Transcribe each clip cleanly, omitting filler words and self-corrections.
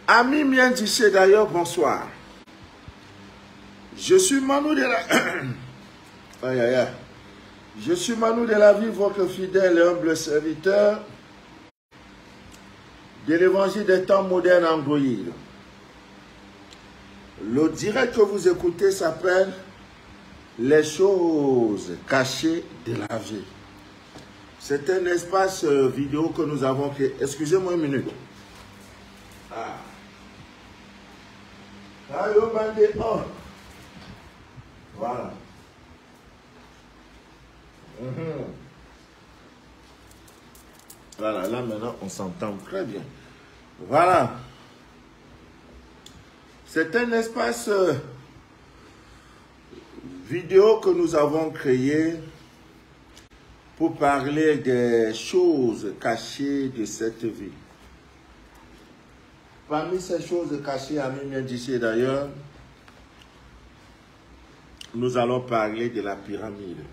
Ami bien d'ici d'ailleurs, bonsoir. Je suis Manu de la... aïe, aïe, aïe. Je suis Manu de la vie, votre fidèle et humble serviteur de l'évangile des temps modernes Android. Le direct que vous écoutez s'appelle Les choses cachées de la vie. C'est un espace vidéo que nous avons créé. Excusez-moi une minute. Ah. Allô, bandé. Oh. Voilà. Voilà, là maintenant on s'entend très bien. Voilà. C'est un espace vidéo que nous avons créé pour parler des choses cachées de cette vie. Parmi ces choses cachées, à mien d'ici d'ailleurs, nous allons parler de la pyramide.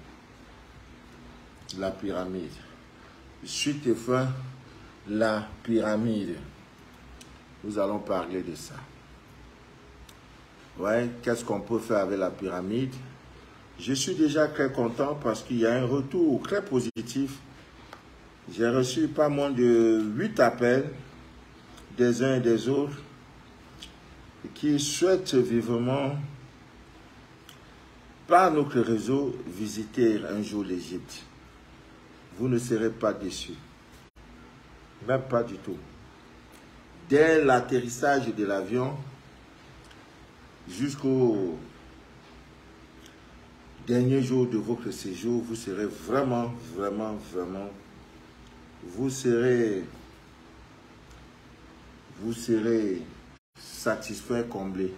La pyramide. Suite et fin, la pyramide. Nous allons parler de ça. Ouais, qu'est-ce qu'on peut faire avec la pyramide? Je suis déjà très content parce qu'il y a un retour très positif. J'ai reçu pas moins de 8 appels des uns et des autres qui souhaitent vivement, par notre réseau, visiter un jour l'Égypte. Vous ne serez pas déçus. Même pas du tout. Dès l'atterrissage de l'avion jusqu'au dernier jour de votre séjour, vous serez vraiment, vous serez satisfait, comblé.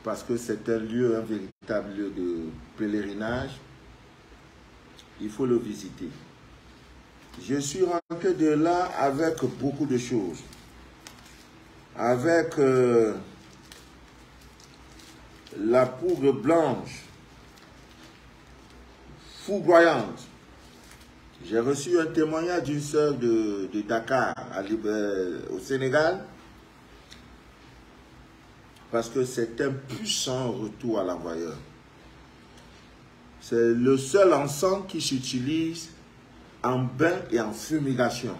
Parce que c'est un lieu, un véritable lieu de pèlerinage. Il faut le visiter. Je suis rentré de là avec beaucoup de choses. Avec la poudre blanche, foudroyante. J'ai reçu un témoignage d'une sœur de Dakar, au Sénégal, parce que c'est un puissant retour à l'envoyeur. C'est le seul encens qui s'utilise en bain et en fumigation.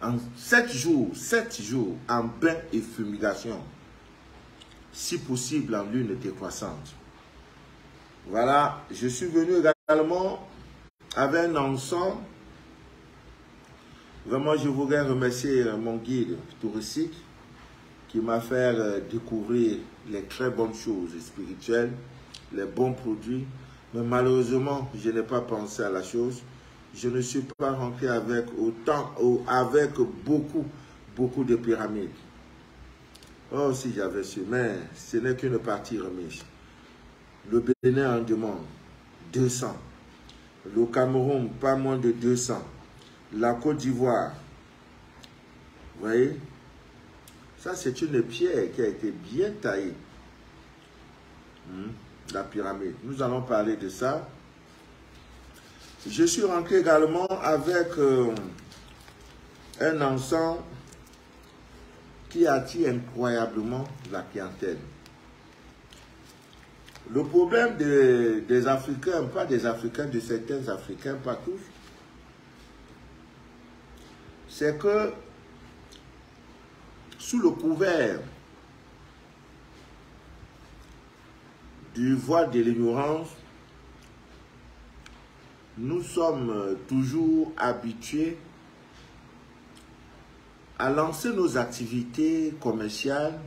En 7 jours, en bain et fumigation. Si possible, en lune décroissante. Voilà, je suis venu également avec un encens. Vraiment, je voudrais remercier mon guide touristique qui m'a fait découvrir les très bonnes choses spirituelles, les bons produits. Mais malheureusement, je n'ai pas pensé à la chose. Je ne suis pas rentré avec beaucoup de pyramides. Oh, si j'avais su, mais ce n'est qu'une partie remise. Le Bénin en demande 200. Le Cameroun, pas moins de 200. La Côte d'Ivoire, vous voyez, ça c'est une pierre qui a été bien taillée. La pyramide. Nous allons parler de ça. Je suis rentré également avec un encens qui attire incroyablement la clientèle. Le problème des Africains, pas des Africains, de certains Africains, pas tous, c'est que sous le couvert du voile de l'ignorance, nous sommes toujours habitués à lancer nos activités commerciales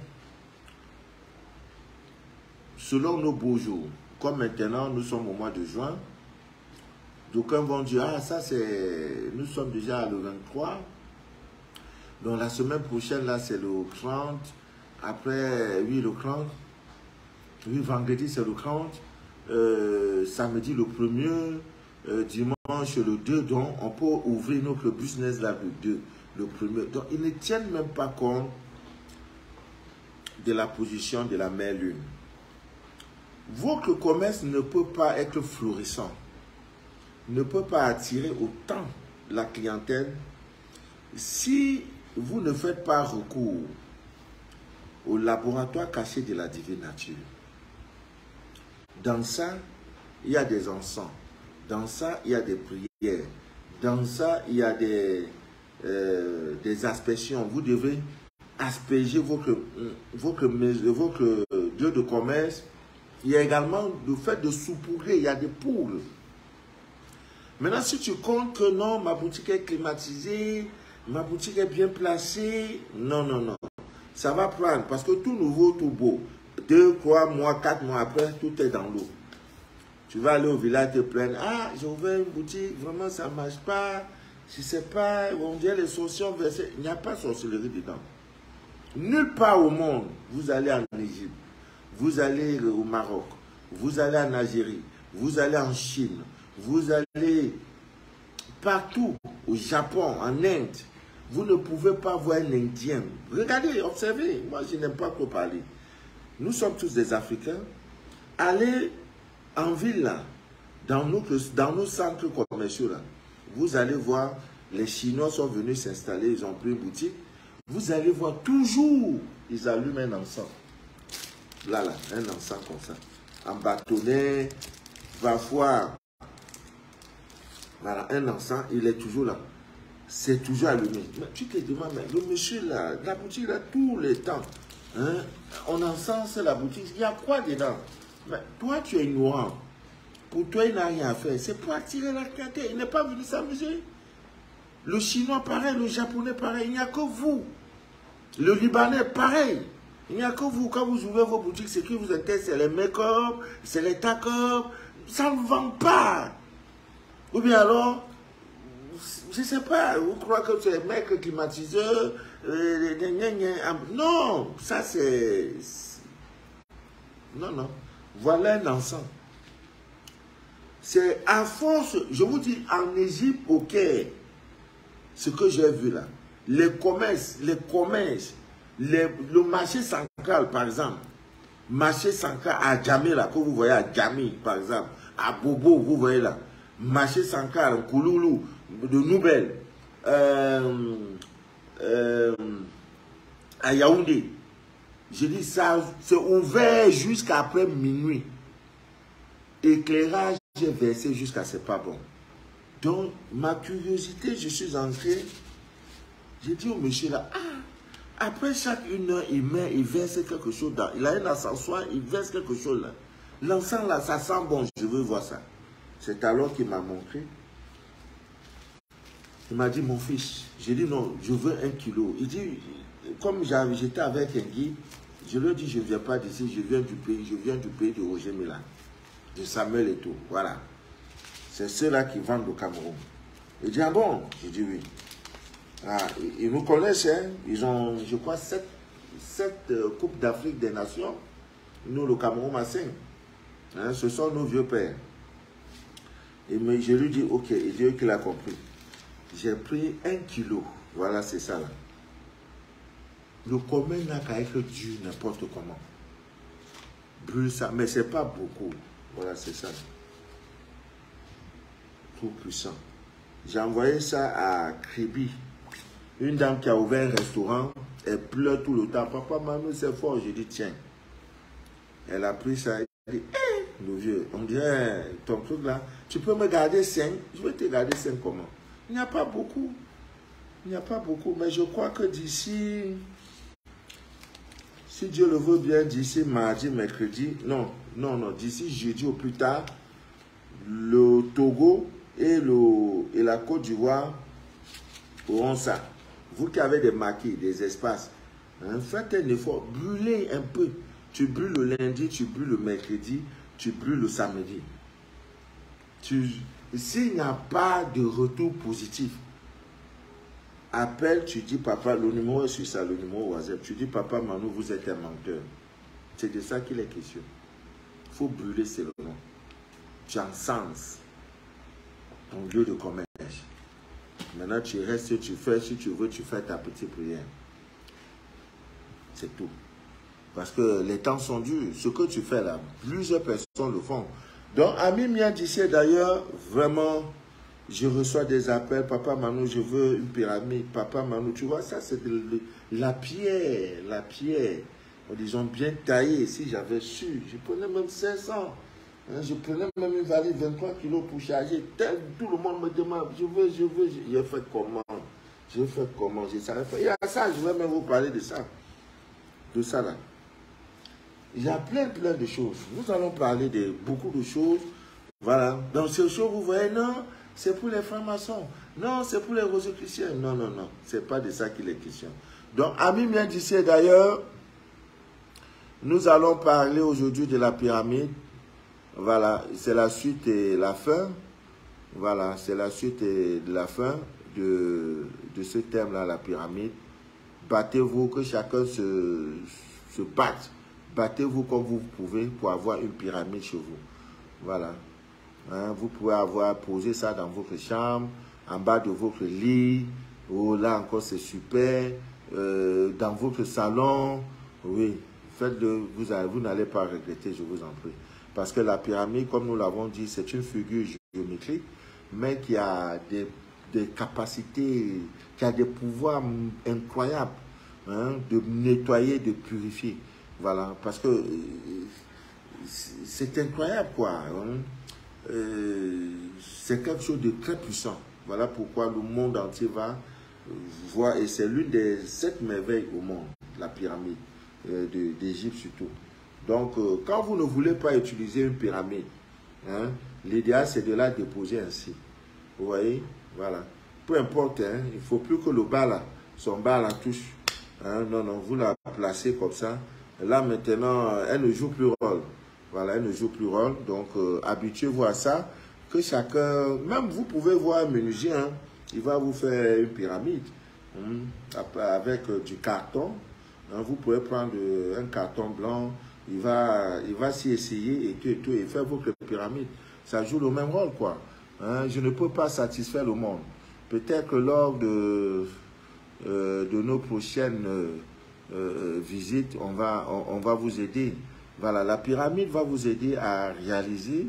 selon nos beaux jours. Comme maintenant, nous sommes au mois de juin. D'aucuns vont dire, ah ça c'est... Nous sommes déjà le 23. Donc la semaine prochaine, là c'est le 30. Après, oui, le 30. Oui, vendredi c'est le 30. Samedi le 1er. Dimanche le 2. Donc on peut ouvrir notre business là le 2. Le 1er. Donc ils ne tiennent même pas compte de la position de la mer lune. Votre commerce ne peut pas être florissant, ne peut pas attirer autant la clientèle si vous ne faites pas recours au laboratoire caché de la divine nature. Dans ça, il y a des encens. Dans ça, il y a des prières. Dans ça, il y a des aspersions. Vous devez asperger votre Dieu de commerce. Il y a également le fait de soupourer. Il y a des poules. Maintenant, si tu comptes que non, ma boutique est climatisée, ma boutique est bien placée, non, non, non. Ça va prendre parce que tout nouveau, tout beau. 2, 3 mois, 4 mois après, tout est dans l'eau. Tu vas aller au village te plaindre. Ah, j'ai ouvert une boutique, vraiment ça ne marche pas. Je ne sais pas, on dirait les sorciers ont versé. Il n'y a pas de sorcellerie dedans. Nulle part au monde, vous allez en Égypte, vous allez au Maroc, vous allez en Algérie, vous allez en Chine, vous allez partout, au Japon, en Inde. Vous ne pouvez pas voir un Indien. Regardez, observez. Moi, je n'aime pas trop parler. Nous sommes tous des Africains. Allez en ville, là, dans nos centres commerciaux, là, vous allez voir, les Chinois sont venus s'installer, ils ont pris une boutique. Vous allez voir toujours, ils allument un encens. Là, un encens comme ça. En bâtonnet, parfois, voilà, un encens, il est toujours là. C'est toujours allumé. Mais tu te demandes, mais le monsieur là, la boutique là, tout le temps, hein, on encense la boutique, il y a quoi dedans? Mais toi, tu es ignorant. Pour toi, il n'a rien à faire. C'est pour attirer la clientèle. Il n'est pas venu s'amuser. Le Chinois, pareil. Le Japonais, pareil. Il n'y a que vous. Le Libanais, pareil. Il n'y a que vous. Quand vous ouvrez vos boutiques, ce qui vous intéresse, c'est les make-up, c'est les tack-up. Ça ne vend pas. Ou bien alors, je ne sais pas, vous croyez que c'est un mec climatiseur, non, ça c'est... Non, non. Voilà un encens. C'est à force, je vous dis, en Égypte, au Caire, ce que j'ai vu là, les commerces, le marché central, par exemple, marché central à Djamé, là, que vous voyez à Djamé, par exemple, à Bobo, vous voyez là, marché central, Kouloulou, de Nouvelle, à Yaoundé. Je dis ça, c'est ouvert jusqu'à après minuit. Éclairage est versé jusqu'à c'est pas bon. Donc, ma curiosité, je suis entré. J'ai dit au monsieur là, ah, après chaque 1 heure, il verse quelque chose dans. Il a un ascensoir, il verse quelque chose là. L'encens là, ça sent bon, je veux voir ça. C'est alors qu'il m'a montré. Il m'a dit, mon fils, j'ai dit non, je veux 1 kilo. Il dit, comme j'étais avec un guide, je lui ai dit, je ne viens pas d'ici, je viens du pays de Roger Milan, de Samuel et tout. Voilà. C'est ceux-là qui vendent au Cameroun. Il dit, ah bon? J'ai dit oui. Ah, ils nous connaissent, hein? Ils ont, je crois, 7 Coupes d'Afrique des Nations. Nous, le Cameroun, a 5. Hein, ce sont nos vieux pères. Et je lui dis, ok, il dit qu'il a compris. J'ai pris 1 kilo. Voilà, c'est ça là. Le commun n'a qu'à être dur n'importe comment. Brûle ça, mais c'est pas beaucoup. Voilà, c'est ça. Trop puissant. J'ai envoyé ça à Kribi. Une dame qui a ouvert un restaurant, elle pleure tout le temps. Papa, maman, c'est fort. J'ai dit, tiens. Elle a pris ça. Elle dit, le vieux, on dirait ton truc là, tu peux me garder 5. Je vais te garder 5 comment? Il n'y a pas beaucoup. Il n'y a pas beaucoup, mais je crois que d'ici, si Dieu le veut bien, d'ici mardi, mercredi, non, d'ici jeudi au plus tard, le Togo et la Côte d'Ivoire auront ça. Vous qui avez des maquis, des espaces, hein, faites un effort, brûlez un peu. Tu brûles le lundi, tu brûles le mercredi, tu brûles le samedi. S'il n'y a pas de retour positif, appelle, tu dis papa, le numéro est sur ça, le numéro WhatsApp. Tu dis papa, Manu, vous êtes un menteur. C'est de ça qu'il est question. Il faut brûler seulement. Tu encenses ton lieu de commerce. Maintenant, tu restes, tu fais, si tu veux, tu fais ta petite prière. C'est tout. Parce que les temps sont durs. Ce que tu fais là, plusieurs personnes le font. Donc, Ami Mia d'ici d'ailleurs, vraiment, Je reçois des appels, papa Manu, je veux une pyramide, papa Manu, tu vois, ça c'est la pierre, disons bien taillée. Si j'avais su, je prenais même 500, hein, je prenais même une valise 23 kilos pour charger. Tout le monde me demande, je veux, j'ai fait comment, je savais faire. Il y a ça, je vais même vous parler de ça là. Il y a plein de choses. Nous allons parler de beaucoup de choses. Voilà. Dans ces choses, vous voyez, non, c'est pour les francs-maçons. Non, c'est pour les rosicruciens. Non, non, non. C'est pas de ça qu'il est question. Donc, amis bien d'ici d'ailleurs, nous allons parler aujourd'hui de la pyramide. Voilà. C'est la suite et la fin. Voilà. C'est la suite et la fin de ce thème-là, la pyramide. Battez-vous, que chacun se batte. Battez-vous comme vous pouvez pour avoir une pyramide chez vous. Voilà. Hein, vous pouvez avoir posé ça dans votre chambre, en bas de votre lit. Oh, là encore, c'est super. Dans votre salon. Oui, faites-le. Vous n'allez pas regretter, je vous en prie. Parce que la pyramide, comme nous l'avons dit, c'est une figure géométrique, mais qui a des capacités, qui a des pouvoirs incroyables, hein, de nettoyer, de purifier. Voilà, parce que c'est incroyable, quoi. Hein. C'est quelque chose de très puissant. Voilà pourquoi le monde entier va voir, et c'est l'une des 7 merveilles au monde, la pyramide d'Égypte surtout. Donc, quand vous ne voulez pas utiliser une pyramide, hein, l'idéal c'est de la déposer ainsi. Vous voyez, voilà. Peu importe, hein, il ne faut plus que le bas là, son bas la touche. Hein, non, non, vous la placez comme ça. Là, maintenant, elle ne joue plus rôle. Voilà, elle ne joue plus rôle. Donc, habituez-vous à ça. Que chacun, même vous pouvez voir un menuisier, hein, il va vous faire une pyramide avec du carton. Hein, vous pouvez prendre un carton blanc, il va s'y essayer et tout, et faire votre pyramide. Ça joue le même rôle, quoi. Hein, je ne peux pas satisfaire le monde. Peut-être que lors de nos prochaines visite, on va vous aider. Voilà, la pyramide va vous aider à réaliser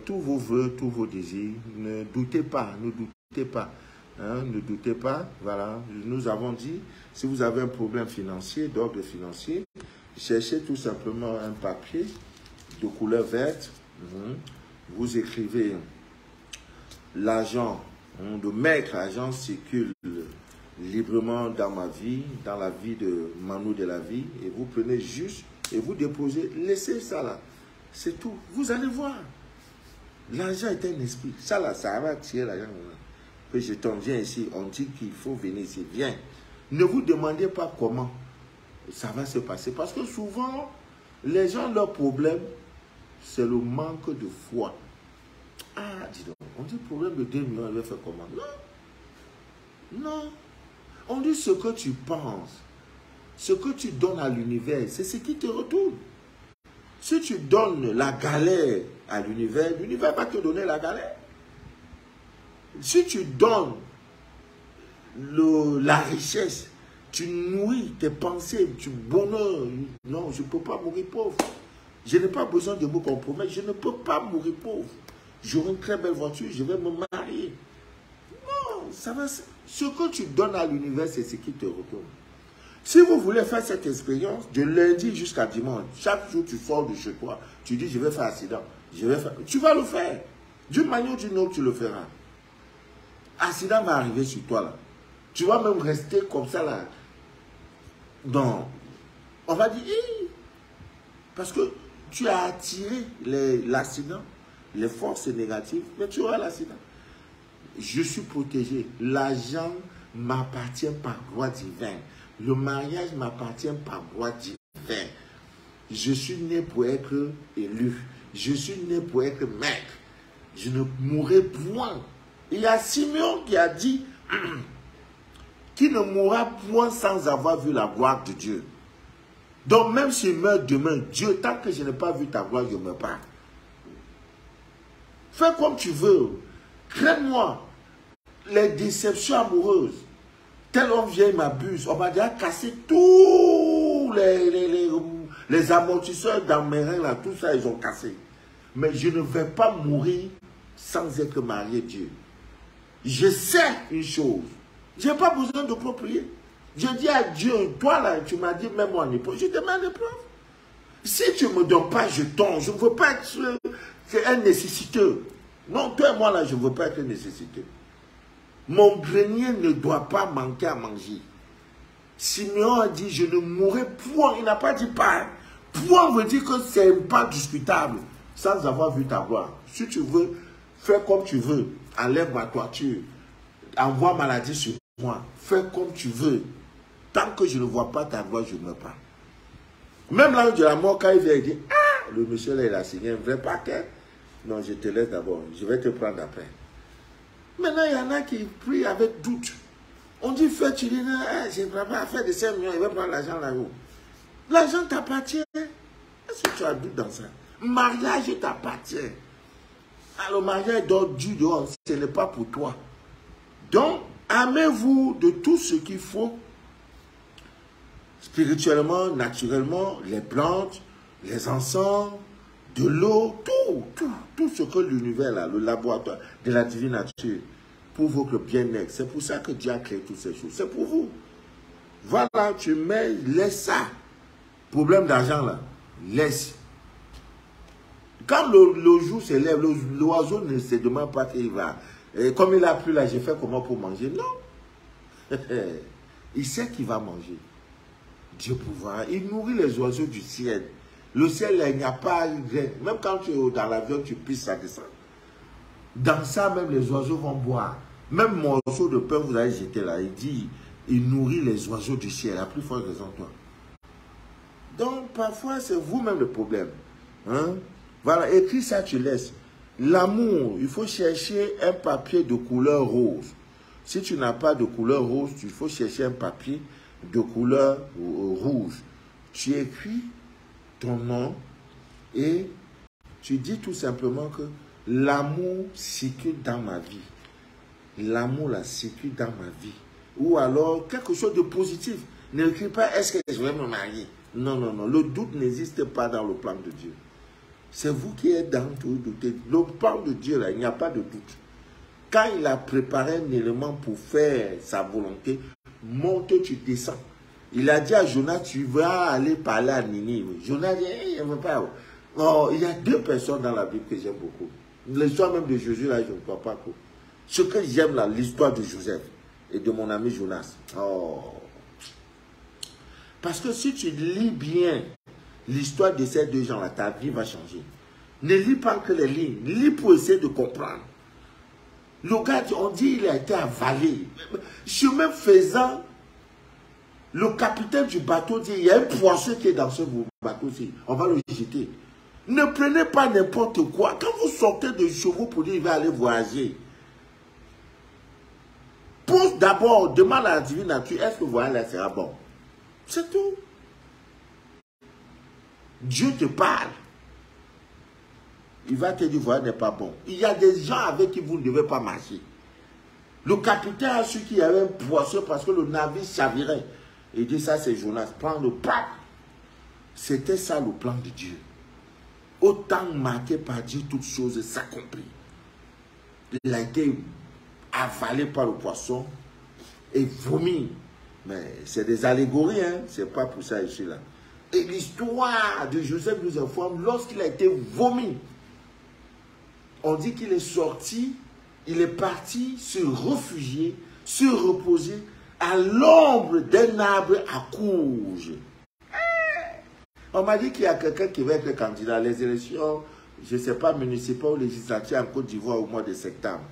tous vos vœux, tous vos désirs. Ne doutez pas, ne doutez pas. Hein, ne doutez pas. Voilà, nous avons dit, si vous avez un problème financier, d'ordre financier, cherchez tout simplement un papier de couleur verte. Vous écrivez l'argent, de maigre argent circule librement dans ma vie, dans la vie de Manu de la vie, et vous prenez juste et vous déposez, laissez ça là, c'est tout. Vous allez voir, l'argent est un esprit, ça là, ça va tirer l'argent. Que je t'en viens ici, on dit qu'il faut venir ici, viens. Ne vous demandez pas comment ça va se passer, parce que souvent, les gens, leur problème, c'est le manque de foi. Ah, dis donc, on dit problème de 2 millions, elle va faire comment? Non, non. On dit ce que tu penses, ce que tu donnes à l'univers, c'est ce qui te retourne. Si tu donnes la galère à l'univers, l'univers va te donner la galère. Si tu donnes la richesse, tu nourris tes pensées, tu bonheur. Non, je ne peux pas mourir pauvre. Je n'ai pas besoin de me compromettre, je ne peux pas mourir pauvre. J'aurai une très belle voiture, je vais me marier. Non, ça va. Ce que tu donnes à l'univers, c'est ce qui te retourne. Si vous voulez faire cette expérience, de lundi jusqu'à dimanche, chaque jour tu sors de chez toi, tu dis je vais faire accident, tu vas le faire. D'une manière ou d'une autre, tu le feras. Accident va arriver sur toi là. Tu vas même rester comme ça là. Non. On va dire, parce que tu as attiré l'accident, les forces négatives, mais tu auras l'accident. Je suis protégé. L'argent m'appartient par droit divin. Le mariage m'appartient par droit divin. Je suis né pour être élu. Je suis né pour être maître. Je ne mourrai point. Il y a Simeon qui a dit qui ne mourra point sans avoir vu la gloire de Dieu. Donc même s'il meurt demain, Dieu, tant que je n'ai pas vu ta gloire, je ne meurs pas. Fais comme tu veux. Crée-moi les déceptions amoureuses. Tel homme vient, il m'abuse. On m'a déjà cassé tous les amortisseurs dans mes reins, là, tout ça, ils ont cassé. Mais je ne vais pas mourir sans être marié Dieu. je sais une chose. Je n'ai pas besoin de prier. Je dis à Dieu, toi là, tu m'as dit, même moi en épreuve. Je te mets en épreuve. Si tu ne me donnes pas, je tombe. Je ne veux pas être un nécessiteux. Non, toi et moi là, je ne veux pas être nécessiteux. Mon grenier ne doit pas manquer à manger. Simeon a dit, je ne mourrai point. Il n'a pas dit pas. Point veut dire que c'est pas discutable. Sans avoir vu ta gloire. Si tu veux, fais comme tu veux. Enlève ma toiture. Envoie maladie sur moi. Fais comme tu veux. Tant que je ne vois pas ta gloire, je ne meurs pas. Même l'ange de la mort, quand il vient, il dit, ah, le monsieur là, il a signé un vrai paquet. Non, je te laisse d'abord. Je vais te prendre après. Maintenant, il y en a qui prient avec doute. On dit, fais, tu dis, non, je ne vais pas faire de 5 millions, il va prendre l'argent là-haut. L'argent t'appartient. Est-ce que tu as doute dans ça? Mariage t'appartient. Alors, le mariage dort du dehors, ce n'est pas pour toi. Donc, armez-vous de tout ce qu'il faut, spirituellement, naturellement, les plantes, les encens, de l'eau, tout ce que l'univers a, le laboratoire de la divine nature, pour votre bien-être. C'est pour ça que Dieu a créé toutes ces choses. C'est pour vous. Voilà, tu mets, laisse ça. Problème d'argent là, laisse. Quand le jour se lève, l'oiseau ne se demande pas qu'il va. Et comme il a plu là, j'ai fait comment pour manger? Non. Il sait qu'il va manger. Dieu pouvoir. Il nourrit les oiseaux du ciel. Le ciel, là, il n'y a pas rien. Même quand tu es dans l'avion, tu pisses, ça descend. Dans ça, même les oiseaux vont boire. Même morceau de pain, vous avez jeté là. Il dit, il nourrit les oiseaux du ciel. À plus forte raison, toi. Donc, parfois, c'est vous-même le problème. Hein? Voilà, écris ça, tu laisses. L'amour, il faut chercher un papier de couleur rose. Si tu n'as pas de couleur rose, il faut chercher un papier de couleur rouge. Tu écris ton nom et tu dis tout simplement que l'amour circule dans ma vie. L'amour là circule dans ma vie. Ou alors quelque chose de positif. N'écris pas est-ce que je vais me marier. Non, non, non. Le doute n'existe pas dans le plan de Dieu. C'est vous qui êtes dans tout douter. Le plan de Dieu là, il n'y a pas de doute. Quand il a préparé un élément pour faire sa volonté, monte, tu descends. Il a dit à Jonas, tu vas aller parler à Ninive. Jonas dit, hey, je ne veux pas. Oh, il y a 2 personnes dans la Bible que j'aime beaucoup. L'histoire même de Jésus, là, je ne crois pas. Ce que j'aime, là, l'histoire de Joseph et de mon ami Jonas. Oh. Parce que si tu lis bien l'histoire de ces 2 gens-là, ta vie va changer. Ne lis pas que les lignes. Lis pour essayer de comprendre. Le gars, on dit qu'il a été avalé. Chemin faisant, le capitaine du bateau dit, il y a un poisson qui est dans ce bateau-ci. On va le jeter. Ne prenez pas n'importe quoi. Quand vous sortez de chevaux pour dire qu'il va aller voyager, pose d'abord, demande à la divine nature, est-ce que le voyage là sera bon? C'est tout. Dieu te parle. Il va te dire, le voyage n'est pas bon. Il y a des gens avec qui vous ne devez pas marcher. Le capitaine a su qu'il y avait un poisson parce que le navire chavirait. Il dit, ça c'est Jonas, prends le pape. C'était ça le plan de Dieu. Autant marqué par Dieu, toutes choses s'accomplissent. Il a été avalé par le poisson et vomi. Mais c'est des allégories, hein? C'est pas pour ça ici là. Et l'histoire de Joseph nous informe, lorsqu'il a été vomi, on dit qu'il est sorti, il est parti se réfugier, se reposer à l'ombre d'un arbre à courge. On m'a dit qu'il y a quelqu'un qui va être candidat à les élections, je ne sais pas, municipales ou législatives en Côte d'Ivoire au mois de septembre.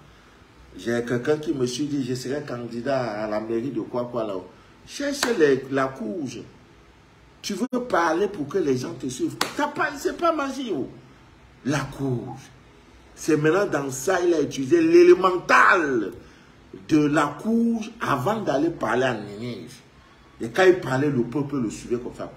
J'ai quelqu'un qui me suis dit, je serai candidat à la mairie de quoi là-haut. Cherche la courge. Tu veux parler pour que les gens te suivent. C'est pas magie. Oh. La courge. C'est maintenant dans ça, il a utilisé l'élémental de la courge avant d'aller parler à Ninive. Et quand il parlait, le peuple le suivait comme ça.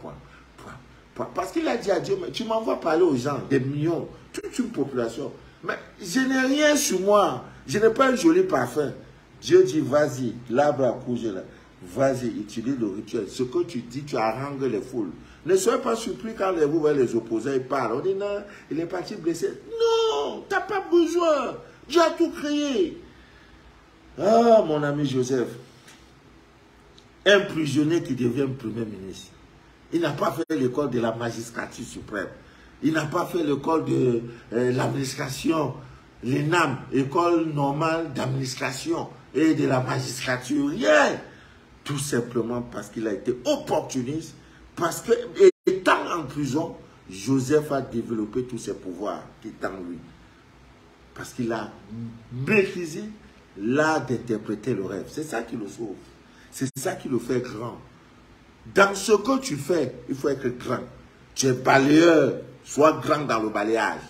Parce qu'il a dit à Dieu, mais tu m'envoies parler aux gens, des millions, toute une population. Mais je n'ai rien sur moi. Je n'ai pas un joli parfum. Dieu dit, vas-y, l'arbre à courge là. Vas-y, utilise le rituel. Ce que tu dis, tu harangues les foules. Ne soyez pas surpris quand vous voyez les opposants, ils parlent. On dit non, il est parti blessé. Non, tu n'as pas besoin. Dieu a tout créé. Ah, mon ami Joseph, un prisonnier qui devient premier ministre. Il n'a pas fait l'école de la magistrature suprême. Il n'a pas fait l'école de l'administration, l'ENAM, école normale d'administration et de la magistrature. Rien. Tout simplement parce qu'il a été opportuniste, parce que, étant en prison, Joseph a développé tous ses pouvoirs qui étaient en lui. Parce qu'il a maîtrisé l'art d'interpréter le rêve. C'est ça qui le sauve. C'est ça qui le fait grand. Dans ce que tu fais, il faut être grand. Tu es balayeur, sois grand dans le balayage.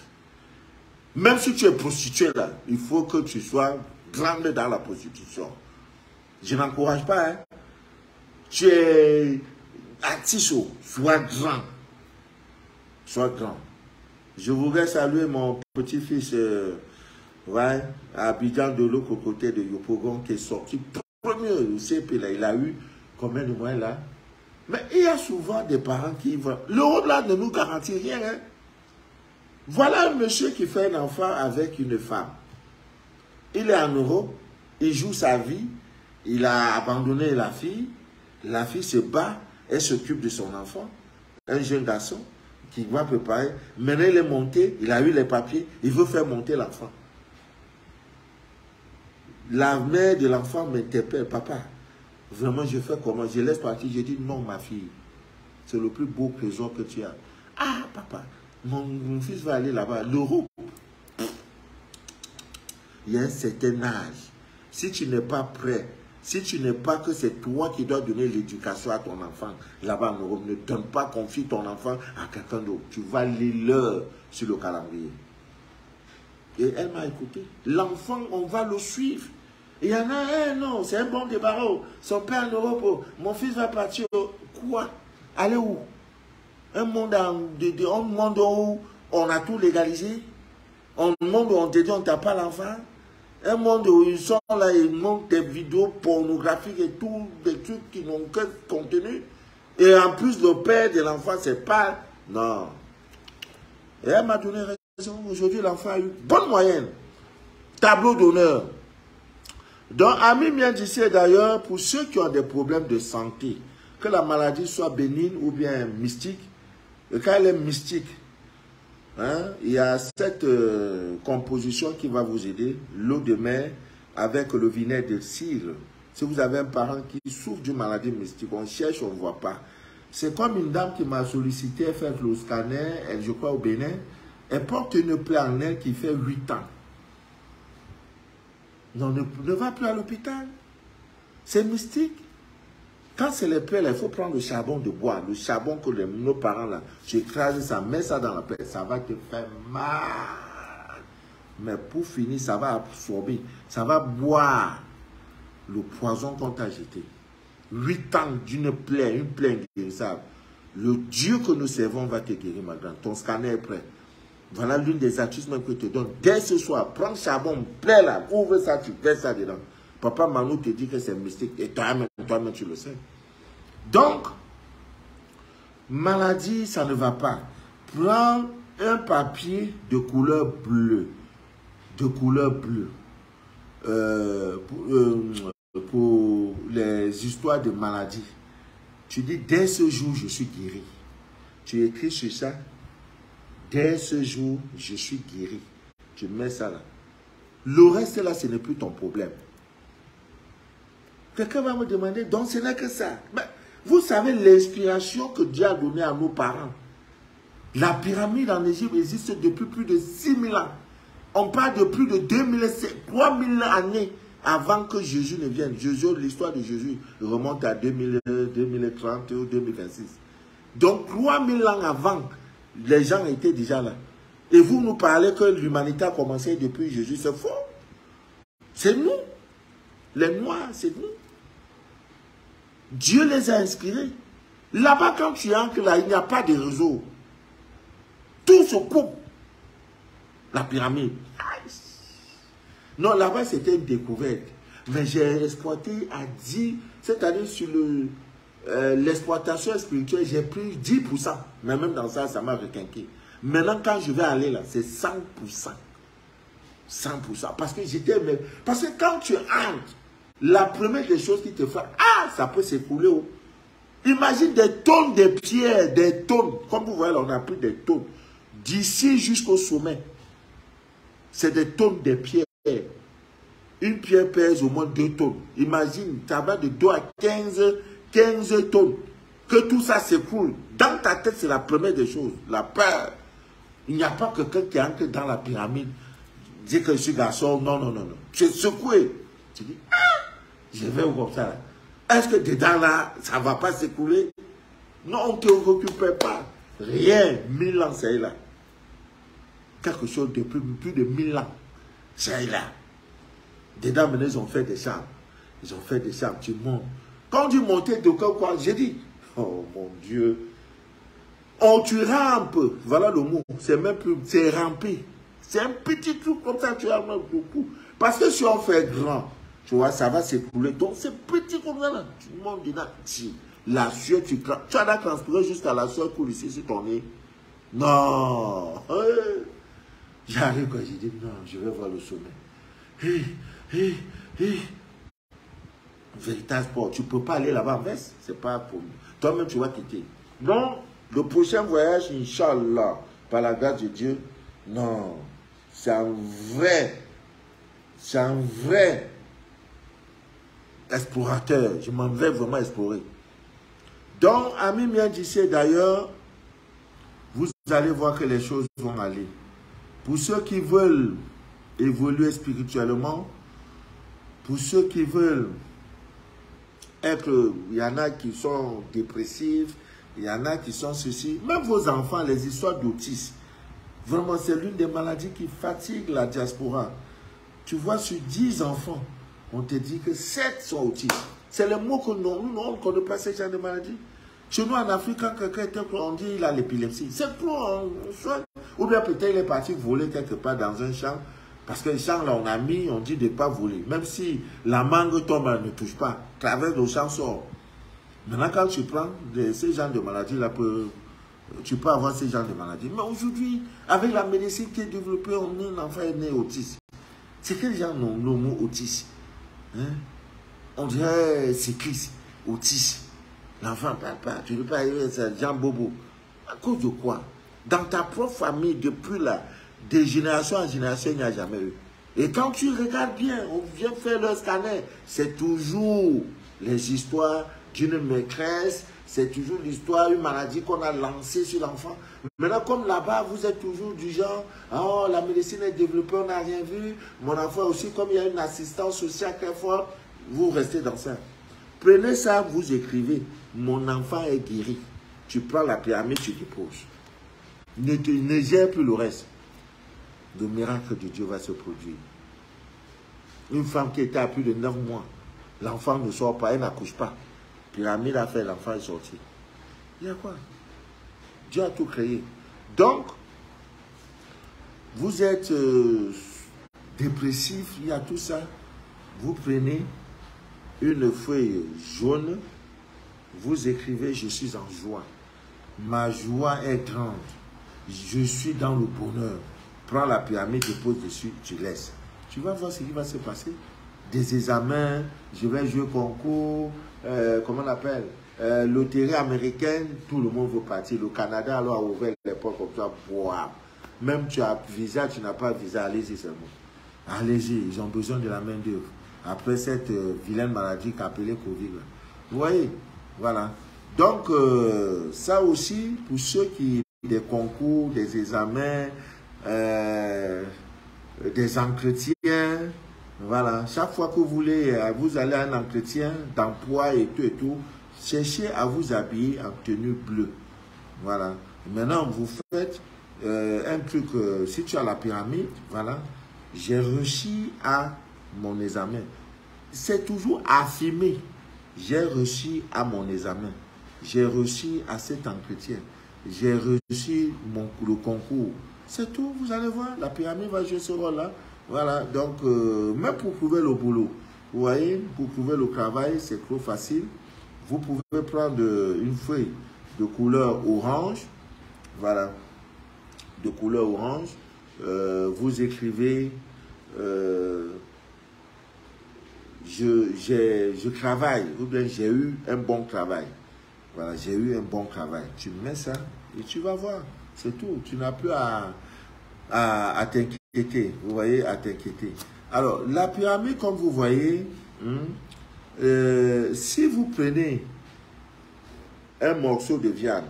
Même si tu es prostituée là, il faut que tu sois grande dans la prostitution. Je n'encourage pas, hein. Tu es artisan, sois grand. Sois grand. Je voudrais saluer mon petit-fils ouais, à Abidjan de l'autre côté de Yopougon qui est sorti premier au CP là. Il a eu combien de mois là? Mais il y a souvent des parents qui vont. L'Europe là ne nous garantit rien. Hein? Voilà un monsieur qui fait un enfant avec une femme. Il est en Europe, il joue sa vie, il a abandonné la fille se bat, elle s'occupe de son enfant, un jeune garçon qui va préparer. Maintenant il est monté, il a eu les papiers, il veut faire monter l'enfant. La mère de l'enfant m'interpelle, papa, vraiment je fais comment? Je laisse partir, je dis non ma fille, c'est le plus beau trésor que tu as. Ah papa, mon fils va aller là-bas, l'Europe. Il y a un certain âge, si tu n'es pas prêt, si tu n'es pas que c'est toi qui dois donner l'éducation à ton enfant, là-bas en Europe, ne donne pas, confie ton enfant à quelqu'un d'autre. Tu vas l'heure sur le calendrier. Et elle m'a écouté. L'enfant, on va le suivre. Il y en a un, non, c'est un bon débarras. Son père en Europe, mon fils va partir. Quoi? Aller où? Un monde, un monde où on a tout légalisé. Un monde où on te dit on t'a pas l'enfant. Un monde où ils sont là, ils montrent des vidéos pornographiques et tout, des trucs qui n'ont aucun contenu. Et en plus, le père de l'enfant, c'est pas... Non. Et elle m'a donné raison. Aujourd'hui, l'enfant a eu bonne moyenne. Tableau d'honneur. Donc, Ami vient d'ici d'ailleurs, pour ceux qui ont des problèmes de santé, que la maladie soit bénigne ou bien mystique, et quand elle est mystique, hein, il y a cette composition qui va vous aider, l'eau de mer avec le vinaigre de cidre. Si vous avez un parent qui souffre d'une maladie mystique, on cherche, on ne voit pas. C'est comme une dame qui m'a sollicité faire le scanner, elle, je crois au Bénin, elle porte une plaie en elle qui fait 8 ans. Non, ne va plus à l'hôpital. C'est mystique. Quand c'est les plaies, il faut prendre le charbon de bois, le charbon que nos parents là, tu écrases ça, mets ça dans la plaie, ça va te faire mal. Mais pour finir, ça va absorber, ça va boire le poison qu'on t'a jeté. 8 ans d'une plaie, une plaie inguérissable. Le Dieu que nous servons va te guérir maintenant. Ton scanner est prêt. Voilà l'une des astuces même que je te donne. Dès ce soir, prends le charbon, plaie là, ouvre ça, tu fais ça dedans. Papa Manou te dit que c'est mystique et toi-même tu le sais. Donc, maladie, ça ne va pas. Prends un papier de couleur bleue. De couleur bleue. Pour les histoires de maladie. Tu dis, dès ce jour, je suis guéri. Tu écris sur ça. Dès ce jour, je suis guéri. Tu mets ça là. Le reste là, ce n'est plus ton problème. Quelqu'un va me demander, donc ce n'est que ça. Mais vous savez l'inspiration que Dieu a donnée à nos parents. La pyramide en Égypte existe depuis plus de 6000 ans. On parle de plus de 3000 années avant que Jésus ne vienne. L'histoire de Jésus remonte à 2030 ou 2026. Donc 3000 ans avant, les gens étaient déjà là. Et vous nous parlez que l'humanité a commencé depuis Jésus. C'est faux. C'est nous. Les Noirs, c'est nous. Dieu les a inspirés. Là-bas, quand tu entres là, il n'y a pas de réseau. Tout se coupe. La pyramide. Non, là-bas, c'était une découverte. Mais j'ai exploité à 10, c'est-à-dire sur l'exploitation spirituelle, j'ai pris 10%. Mais même dans ça, ça m'a requinqué. Maintenant, quand je vais aller là, c'est 100%. 100%. Parce que j'étais... Parce que quand tu entres, la première des choses qui te fait, ah, ça peut s'écrouler. Oh. Imagine des tonnes de pierres, des tonnes. Comme vous voyez, là, on a pris des tonnes. D'ici jusqu'au sommet. C'est des tonnes de pierres. Une pierre pèse au moins 2 tonnes. Imagine, ça va de 2 à 15 tonnes. Que tout ça s'écroule. Dans ta tête, c'est la première des choses. La peur. Il n'y a pas quelqu'un qui entre dans la pyramide. Dit que je suis garçon. Non, non, non, non. Tu es secoué. Tu dis, ah, je vais comme ça. Est-ce que dedans là, ça ne va pas s'écouler? Non, on ne te récupère pas. Rien. 1000 ans, c'est là. Quelque chose de plus de 1000 ans. C'est là. Dedans, maintenant, ils ont fait des chambres. Ils ont fait des chambres. Tu montes. Quand tu montais de quoi, j'ai dit, oh mon Dieu. Oh, tu rampes. Voilà le mot. C'est même plus, c'est ramper. C'est un petit truc comme ça, tu as beaucoup. Parce que si on fait grand, tu vois, ça va s'écouler. Donc, c'est petit comme ça, là. Tu montes dedans. La sueur, tu as la transpirer jusqu'à la sueur coule ici sur ton nez. Non. J'arrive quand j'ai dit, non, je vais voir le sommet. Véritable sport. Tu ne peux pas aller là-bas en veste. C'est pas pour nous. Toi-même, tu vas quitter. Non, le prochain voyage, Inch'Allah, par la grâce de Dieu, non. C'est un vrai explorateur. Je m'en vais vraiment explorer. Donc, Ami Miadjissé, d'ailleurs, vous allez voir que les choses vont aller. Pour ceux qui veulent évoluer spirituellement, pour ceux qui veulent être, il y en a qui sont dépressifs, il y en a qui sont ceci, même vos enfants, les histoires d'autisme, vraiment c'est l'une des maladies qui fatigue la diaspora. Tu vois, sur 10 enfants, on te dit que 7 sont autistes. C'est le mot que nous, on ne connaît pas ce genre de maladie. Chez nous en Afrique, quand quelqu'un était, on dit qu'il a l'épilepsie. C'est tout, ou bien peut-être il est parti voler quelque part dans un champ. Parce que le champ, là, on a mis, on dit de ne pas voler. Même si la mangue tombe, elle ne touche pas. Traverse le champ, sort. Maintenant, quand tu prends ces genres de maladies, là, tu peux avoir ces genres de maladies. Mais aujourd'hui, avec la médecine qui est développée, on est un enfant né autiste. C'est quel genre le mot autiste? Hein? On dirait c'est Christ, autiste. L'enfant ne parle pas. Tu ne peux pas arriver, c'est Jean Bobo. À cause de quoi? Dans ta propre famille, depuis là, de génération en génération, il n'y a jamais eu. Et quand tu regardes bien, on vient faire le scanner, c'est toujours les histoires d'une maîtresse, c'est toujours l'histoire d'une maladie qu'on a lancée sur l'enfant. Maintenant, comme là-bas, vous êtes toujours du genre, oh, la médecine est développée, on n'a rien vu. Mon enfant aussi, comme il y a une assistance sociale très forte, vous restez dans ça. Prenez ça, vous écrivez, mon enfant est guéri. Tu prends la pyramide, tu déposes. Ne gère plus le reste. Le miracle de Dieu va se produire. Une femme qui était à plus de 9 mois, l'enfant ne sort pas, elle n'accouche pas. Pyramide a fait, l'enfant est sorti. Il y a quoi? Dieu a tout créé. Donc, vous êtes dépressif, il y a tout ça. Vous prenez une feuille jaune, vous écrivez, je suis en joie. Ma joie est grande. Je suis dans le bonheur. Prends la pyramide, dépose dessus, tu laisses. Tu vas voir ce qui va se passer. Des examens, je vais jouer concours, comment on appelle, loterie américaine, tout le monde veut partir. Le Canada alors a ouvert les portes comme ça. Wow. Même tu as visa, tu n'as pas visa, allez-y seulement. Allez-y, ils ont besoin de la main d'œuvre. Après cette vilaine maladie qu'appelée Covid. Vous voyez, voilà. Donc, ça aussi, pour ceux qui des concours, des examens, des entretiens, voilà. Chaque fois que vous voulez, vous allez à un entretien d'emploi et tout, cherchez à vous habiller en tenue bleue. Voilà. Maintenant, vous faites un truc, si tu as la pyramide, voilà, j'ai réussi à mon examen. C'est toujours affirmé. J'ai réussi à mon examen. J'ai réussi à cet entretien. J'ai réussi le concours. C'est tout, vous allez voir, la pyramide va jouer ce rôle-là. Voilà, donc, même pour trouver le boulot, vous voyez, pour trouver le travail, c'est trop facile. Vous pouvez prendre une feuille de couleur orange, voilà, de couleur orange. Vous écrivez je travaille, ou bien j'ai eu un bon travail. Voilà, j'ai eu un bon travail. Tu mets ça et tu vas voir. C'est tout. Tu n'as plus à t'inquiéter. Vous voyez, à t'inquiéter. Alors, la pyramide, comme vous voyez, si vous prenez un morceau de viande,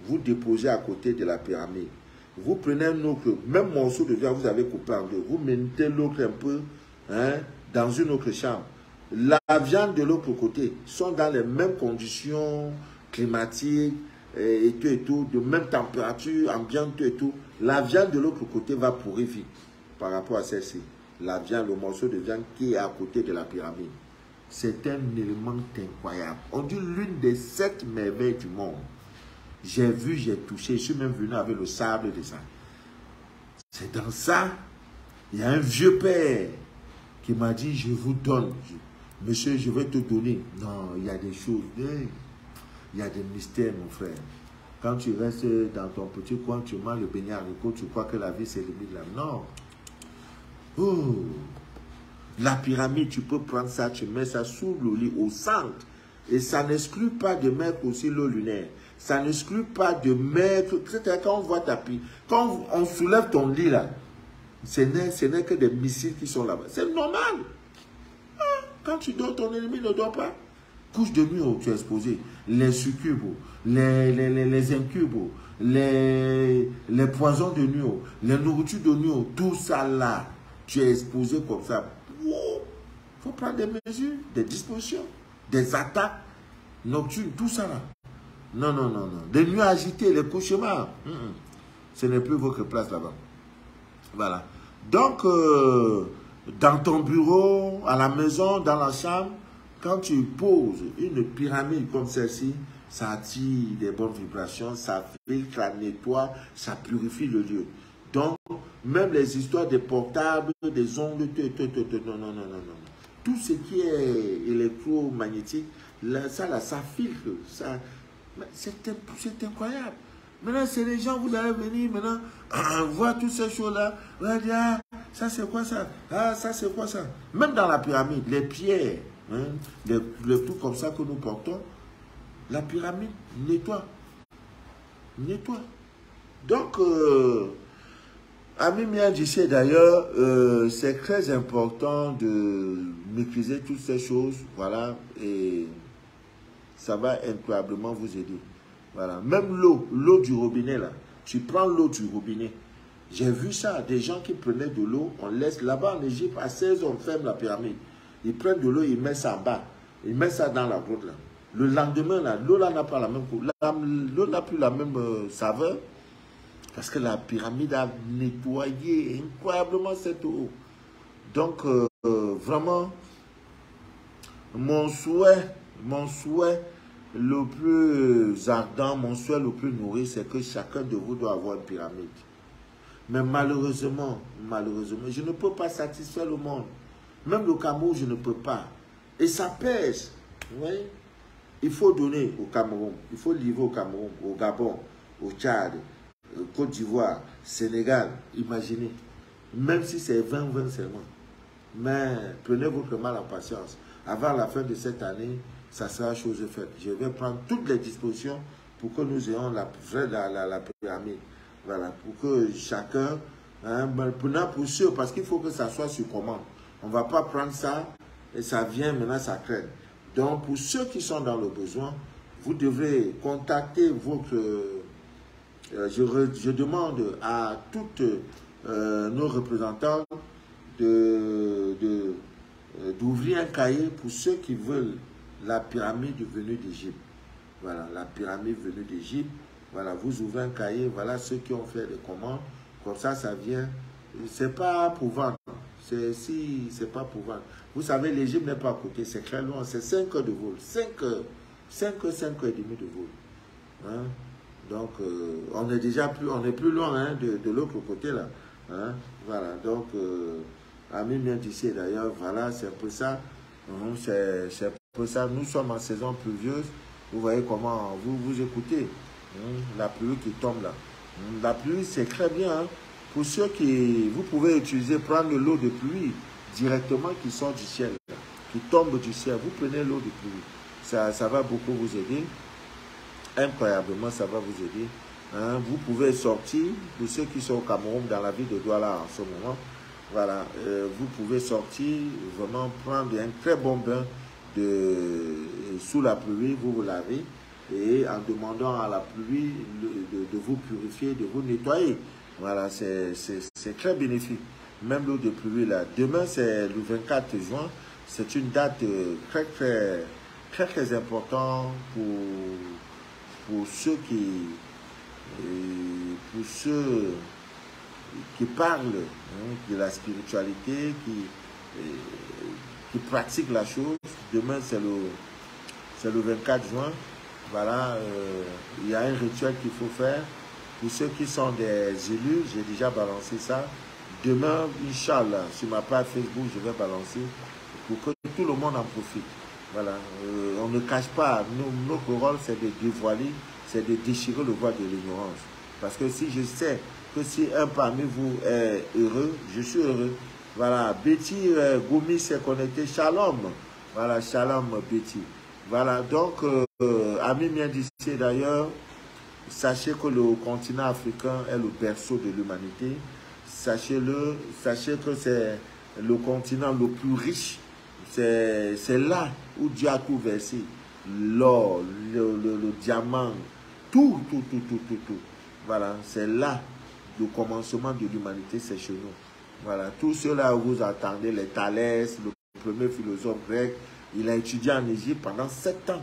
vous déposez à côté de la pyramide. Vous prenez un autre, même morceau de viande, vous avez coupé en deux. Vous mettez l'autre un peu dans une autre chambre. La viande de l'autre côté sont dans les mêmes conditions climatiques et tout, de même température, ambiante et tout. La viande de l'autre côté va pourrir vite par rapport à celle-ci. La viande, le morceau de viande qui est à côté de la pyramide. C'est un élément incroyable. On dit l'une des 7 merveilles du monde. J'ai vu, j'ai touché, je suis même venu avec le sable de ça. C'est dans ça, il y a un vieux père qui m'a dit, je vous donne. Monsieur, je vais te donner. Non, il y a des choses, il y a des mystères, mon frère. Quand tu restes dans ton petit coin, tu manges le beignet haricot, tu crois que la vie c'est limite là. Non. Oh. La pyramide, tu peux prendre ça, tu mets ça sous le lit, au centre. Et ça n'exclut pas de mettre aussi l'eau lunaire. Ça n'exclut pas de mettre... C'est-à-dire quand on voit ta pyramide, quand on soulève ton lit là, ce n'est que des missiles qui sont là-bas. C'est normal. Quand tu dors, ton ennemi ne dort pas. Couche de nuit où tu es exposé. Les succubes, les incubes, les poisons de nuit, les nourritures de nuit, tout ça là, tu es exposé comme ça. Il faut prendre des mesures, des dispositions, des attaques nocturnes, tout ça là. Non, non, non, non. Des nuits agitées, les cauchemars. Ce n'est plus votre place là-bas. Voilà. Donc, dans ton bureau, à la maison, dans la chambre, quand tu poses une pyramide comme celle-ci, ça attire des bonnes vibrations, ça filtre, ça nettoie, ça purifie le lieu. Donc, même les histoires des portables, des ondes, non, non, non, non, non. Tout ce qui est électromagnétique, là, ça filtre. C'est incroyable. Maintenant, c'est les gens, vous allez venir maintenant voir toutes ces choses-là. Vous allez dire, ah, ça c'est quoi ça? Ah, ça c'est quoi ça? Même dans la pyramide, les pierres, les trucs comme ça que nous portons, la pyramide nettoie. Nettoie. Donc, Ami Miadjissé d'ailleurs, c'est très important de maîtriser toutes ces choses. Voilà. Et ça va incroyablement vous aider. Voilà. Même l'eau du robinet là. Tu prends l'eau du robinet. J'ai vu ça, des gens qui prenaient de l'eau, on laisse là-bas en Égypte, à 16 on ferme la pyramide. Ils prennent de l'eau, ils mettent ça en bas. Ils mettent ça dans la grotte là. Le lendemain là, l'eau là n'a pas la même couleur. L'eau n'a plus la même saveur. Parce que la pyramide a nettoyé incroyablement cette eau. Donc vraiment, mon souhait le plus ardent, mon souhait le plus nourri, c'est que chacun de vous doit avoir une pyramide. Mais malheureusement, je ne peux pas satisfaire le monde. Même le Cameroun, je ne peux pas. Et ça pèse. Vous voyez? Il faut donner au Cameroun, il faut livrer au Cameroun, au Gabon, au Tchad, Côte d'Ivoire, Sénégal. Imaginez. Même si c'est 20 seulement. Mais prenez votre mal en patience. Avant la fin de cette année, ça sera chose faite. Je vais prendre toutes les dispositions pour que nous ayons la pyramide. Voilà, pour que chacun, pour sûr, parce qu'il faut que ça soit sur commande. On ne va pas prendre ça et ça vient, maintenant ça craigne. Donc, pour ceux qui sont dans le besoin, vous devrez contacter votre... je demande à toutes nos représentants d'ouvrir un cahier pour ceux qui veulent la pyramide venue d'Égypte. Voilà, la pyramide venue d'Égypte. Voilà, vous ouvrez un cahier, voilà ceux qui ont fait des commandes. Comme ça, ça vient. C'est pas pour vendre. C'est pas pour vendre. Vous savez, l'Égypte n'est pas à côté, c'est très loin. C'est 5 heures de vol. 5 heures et demie de vol. Hein? Donc, on est déjà plus loin de l'autre côté là. Hein? Voilà, donc, Ami vient d'ici d'ailleurs, voilà, c'est un peu ça. C'est un peu ça. Nous sommes en saison pluvieuse. Vous voyez comment vous écoutez. La pluie qui tombe là. La pluie, c'est très bien. Hein? Pour ceux qui... Vous pouvez utiliser, prendre l'eau de pluie directement qui sort du ciel, qui tombe du ciel. Vous prenez l'eau de pluie. Ça va beaucoup vous aider. Incroyablement, ça va vous aider. Hein, vous pouvez sortir, pour ceux qui sont au Cameroun, dans la ville de Douala en ce moment, voilà, vous pouvez sortir, vraiment prendre un très bon bain sous la pluie, vous vous lavez, et en demandant à la pluie de vous purifier, de vous nettoyer. Voilà, c'est très bénéfique. Même l'eau de pluie, là. Demain, c'est le 24 juin. C'est une date très importante pour ceux qui parlent de la spiritualité, qui pratiquent la chose. Demain, c'est le 24 juin. Voilà, il y a un rituel qu'il faut faire. Pour ceux qui sont des élus, j'ai déjà balancé ça. Demain, Inch'Allah, sur ma page Facebook, je vais balancer pour que tout le monde en profite. Voilà, on ne cache pas, notre rôle, c'est de dévoiler, c'est de déchirer le voile de l'ignorance. Parce que si je sais que si un parmi vous est heureux, je suis heureux. Voilà, Betty Goumi s'est connecté. Shalom. Voilà, shalom Betty. Voilà, donc, Ami vient d'ici d'ailleurs, sachez que le continent africain est le berceau de l'humanité. Sachez-le, sachez que c'est le continent le plus riche. C'est là où Dieu a tout versé. L'or, le diamant, tout. Voilà, c'est là le commencement de l'humanité, c'est chez nous. Voilà, tout cela où vous attendez, les Thalès, le premier philosophe grec, il a étudié en Égypte pendant 7 ans.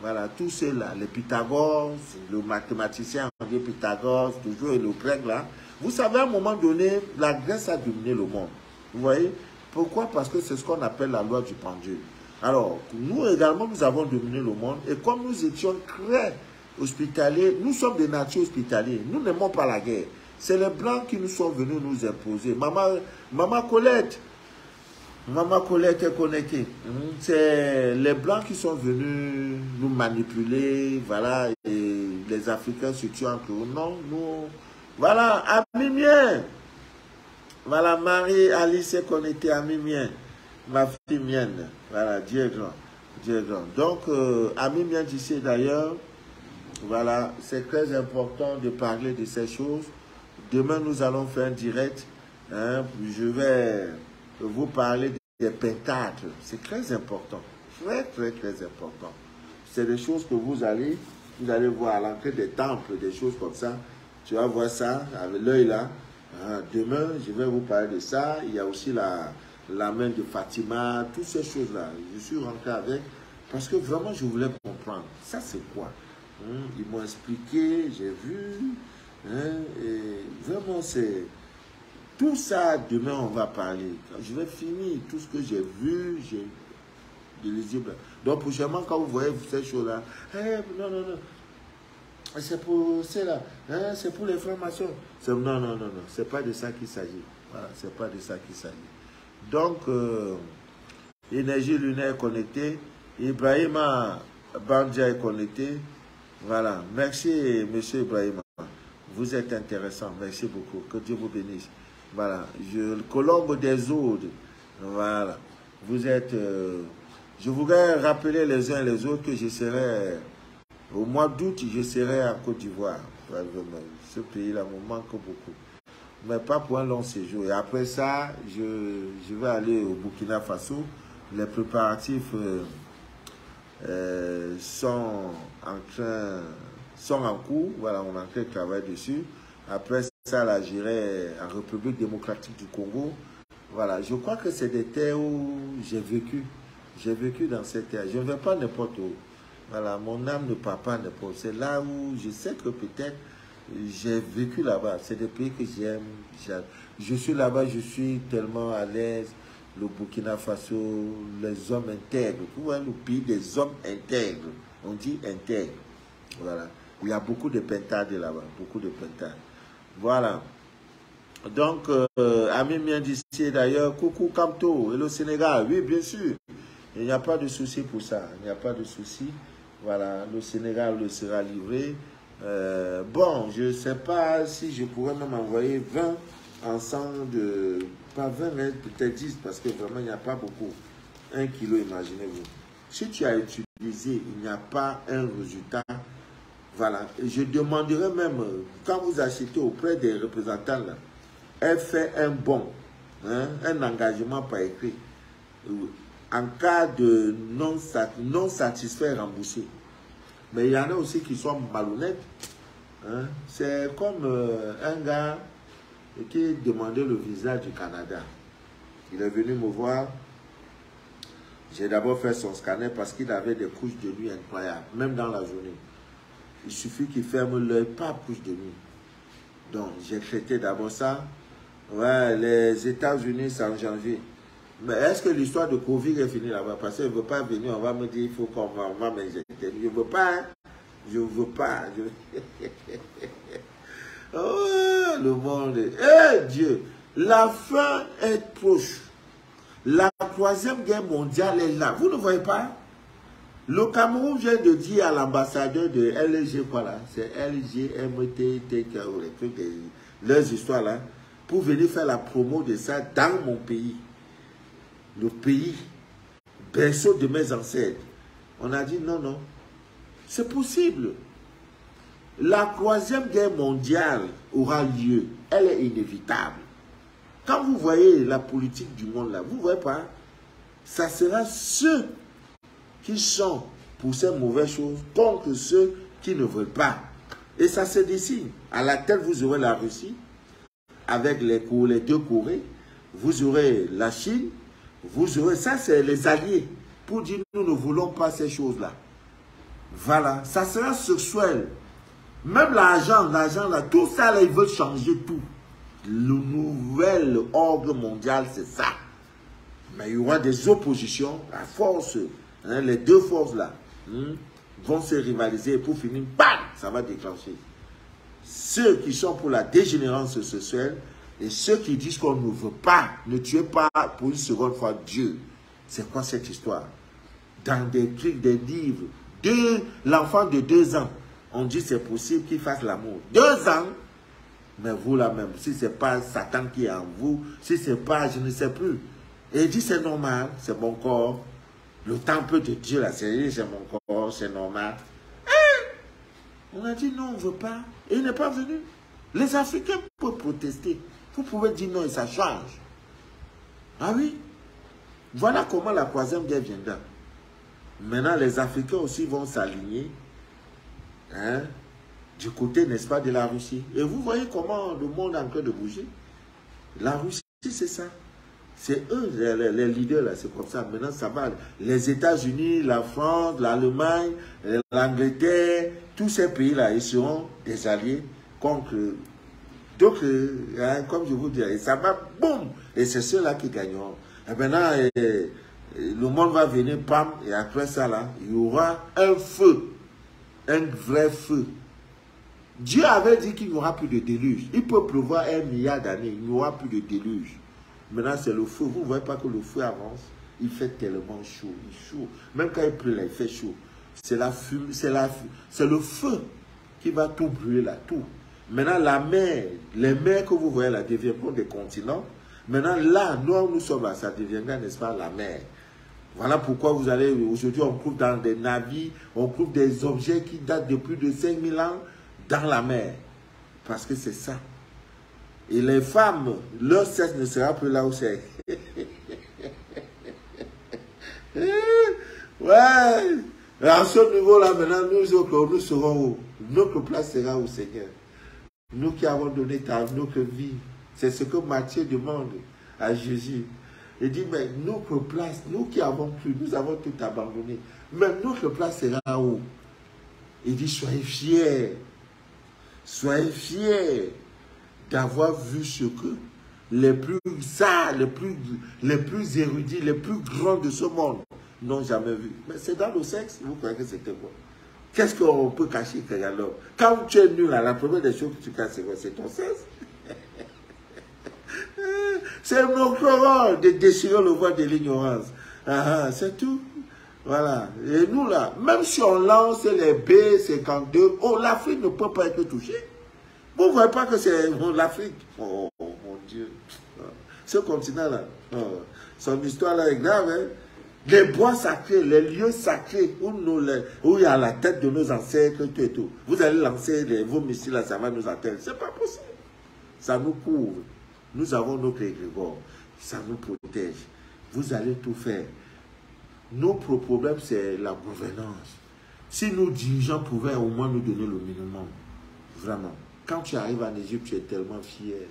Voilà, tout cela, les Pythagore, le mathématicien André Pythagore, toujours le grec là. Vous savez, à un moment donné, la Grèce a dominé le monde. Vous voyez? Pourquoi? Parce que c'est ce qu'on appelle la loi du pendule. Alors, nous également, nous avons dominé le monde. Et comme nous étions très hospitaliers, nous sommes des natures hospitaliers. Nous n'aimons pas la guerre. C'est les Blancs qui nous sont venus nous imposer. Maman Colette est connectée. C'est les Blancs qui sont venus nous manipuler. Voilà, et les Africains se tuent entre eux. Non, nous... Voilà, ami mien. Voilà, Marie-Alice est connectée, ami mien. Ma fille mienne. Voilà, Dieu est grand. Dieu est grand. Donc, ami mien d'ici d'ailleurs, voilà, c'est très important de parler de ces choses. Demain, nous allons faire un direct. Hein, je vais vous parler des pentacles. C'est très important. Très important. C'est des choses que vous allez voir à l'entrée des temples, des choses comme ça. Tu vas voir ça avec l'œil là. Demain, je vais vous parler de ça. Il y a aussi la main de Fatima, toutes ces choses-là. Je suis rentré avec parce que vraiment, je voulais comprendre. Ça, c'est quoi? Ils m'ont expliqué, j'ai vu. Et vraiment, c'est... Tout ça, demain, on va parler. Je vais finir tout ce que j'ai vu, j'ai de lisible. Donc, prochainement, quand vous voyez ces choses-là, non. C'est pour cela, c'est pour les formations. Non, c'est pas de ça qu'il s'agit. Voilà, c'est pas de ça qu'il s'agit. Donc, énergie lunaire connectée, Ibrahima Bandja est connecté. Voilà, merci monsieur Ibrahima. Vous êtes intéressant, merci beaucoup. Que Dieu vous bénisse. Voilà, Colombe des Audes. Voilà, vous êtes. Je voudrais rappeler les uns et les autres que je serai. Au mois d'août, je serai en Côte d'Ivoire. Ce pays-là me manque beaucoup. Mais pas pour un long séjour. Et après ça, je vais aller au Burkina Faso. Les préparatifs sont en cours. Voilà, on est en train de travailler dessus. Après ça, là, j'irai en République démocratique du Congo. Voilà, je crois que c'est des terres où j'ai vécu. J'ai vécu dans ces terres. Je ne vais pas n'importe où. Voilà, mon âme ne part pas n'importe où. C'est là où je sais que peut-être j'ai vécu là-bas. C'est des pays que j'aime. Je suis là-bas, je suis tellement à l'aise. Le Burkina Faso, les hommes intègres. Vous voyez, le pays des hommes intègres. On dit intègres. Voilà. Il y a beaucoup de pentades là-bas. Beaucoup de pentades. Voilà. Donc, Ami vient d'ici d'ailleurs. Coucou Kamto et le Sénégal. Oui, bien sûr. Il n'y a pas de souci pour ça. Il n'y a pas de souci. Voilà, le Sénégal le sera livré. Bon, je ne sais pas si je pourrais même envoyer 20 ensemble de... Pas 20, mais peut-être 10, parce que vraiment, il n'y a pas beaucoup. 1 kilo, imaginez-vous. Si tu as utilisé, il n'y a pas un résultat. Voilà. Et je demanderais même, quand vous achetez auprès des représentants, là, elle fait un bon, hein, un engagement par écrit. En cas de non satisfait, remboursé. Mais il y en a aussi qui sont malhonnêtes. Hein. C'est comme un gars qui demandait le visa du Canada. Il est venu me voir. J'ai d'abord fait son scanner parce qu'il avait des couches de nuit incroyables, même dans la journée. Il suffit qu'il ferme l'œil, pas couche de nuit. Donc, j'ai traité d'abord ça. Ouais, les États-Unis, c'est en janvier. Mais est-ce que l'histoire de Covid est finie là-bas? Parce qu'il ne veut pas venir, on va me dire, il faut qu'on va m'injecter. Je ne veux pas, hein? Je ne veux pas. Oh, le monde. Eh Dieu, la fin est proche. La troisième guerre mondiale est là. Vous ne voyez pas? Le Cameroun vient de dire à l'ambassadeur de LG, quoi là? C'est LGMT, les trucs, leurs histoires là, pour venir faire la promo de ça dans mon pays. Le pays, berceau de mes ancêtres. On a dit non, non. C'est possible. La troisième guerre mondiale aura lieu. Elle est inévitable. Quand vous voyez la politique du monde là, vous ne voyez pas? Ça sera ceux qui sont pour ces mauvaises choses contre ceux qui ne veulent pas. Et ça se dessine. À la tête, vous aurez la Russie, avec les deux Corées. Vous aurez la Chine. Vous aurez, ça c'est les alliés, pour dire nous ne voulons pas ces choses-là. Voilà, ça sera sexuel. Même l'argent là, tout ça là, ils veulent changer tout. Le nouvel ordre mondial, c'est ça. Mais il y aura des oppositions à force. Hein, les deux forces là vont se rivaliser et pour finir, bam, ça va déclencher. Ceux qui sont pour la dégénérescence sexuelle et ceux qui disent qu'on ne veut pas, ne tuez pas pour une seconde fois Dieu. C'est quoi cette histoire? Dans des trucs, des livres, l'enfant de 2 ans, on dit c'est possible qu'il fasse l'amour. 2 ans, mais vous là même, si ce n'est pas Satan qui est en vous, si ce n'est pas, je ne sais plus. Et il dit c'est normal, c'est mon corps. Le temple de Dieu, là, c'est mon corps, c'est normal. On a dit non, on ne veut pas. Et il n'est pas venu. Les Africains peuvent protester. Vous pouvez dire non et ça change. Ah oui. Voilà comment la troisième guerre viendra. Maintenant, les Africains aussi vont s'aligner. Hein, du côté, n'est-ce pas, de la Russie. Et vous voyez comment le monde est en train de bouger. La Russie, c'est ça. C'est eux, les leaders, là, c'est comme ça. Maintenant, ça va. Les États-Unis, la France, l'Allemagne, l'Angleterre, tous ces pays-là, ils seront des alliés contre... Donc, hein, comme je vous dis, et ça va, boum, et c'est ceux-là qui gagneront. Et maintenant, le monde va venir, pam, et après ça, là, il y aura un feu, un vrai feu. Dieu avait dit qu'il n'y aura plus de déluge. Il peut pleuvoir 1 milliard d'années, il n'y aura plus de déluge. Maintenant, c'est le feu. Vous ne voyez pas que le feu avance? Il fait tellement chaud, il chaud. Même quand il pleut, là, il fait chaud. C'est la fumée, c'est le feu qui va tout brûler là, tout. Maintenant, la mer, les mers que vous voyez là deviendront des continents. Maintenant, là, nous sommes là, ça deviendra, n'est-ce pas, la mer. Voilà pourquoi vous allez, aujourd'hui, on trouve dans des navires, on trouve des objets qui datent de plus de 5000 ans dans la mer. Parce que c'est ça. Et les femmes, leur sexe ne sera plus là où c'est. Ouais. À ce niveau-là, maintenant, nous serons où? Notre place sera au Seigneur. Nous qui avons donné notre vie. C'est ce que Matthieu demande à Jésus. Il dit, mais notre place, nous qui avons cru, nous avons tout abandonné. Mais notre place sera où? Il dit, soyez fiers. Soyez fiers d'avoir vu ce que les plus érudits, les plus grands de ce monde n'ont jamais vu. Mais c'est dans le sexe, vous croyez que c'était quoi? Qu'est-ce qu'on peut cacher alors? Quand tu es nul, la première des choses que tu casses, c'est ton sexe. C'est notre rôle de déchirer le voile de l'ignorance. C'est tout. Voilà. Et nous, là, même si on lance les B-52, oh, l'Afrique ne peut pas être touchée. Vous ne voyez pas que c'est l'Afrique. Oh, mon Dieu. Ce continent-là, son histoire-là est grave. Hein? Les bois sacrés, les lieux sacrés où il y a la tête de nos ancêtres, tout et tout. Vous allez lancer vos missiles là, ça va nous atteindre. C'est pas possible. Ça nous couvre. Nous avons notre égrégore. Ça nous protège. Vous allez tout faire. Notre problème, c'est la gouvernance. Si nos dirigeants pouvaient au moins nous donner le minimum, vraiment. Quand tu arrives en Égypte, tu es tellement fier.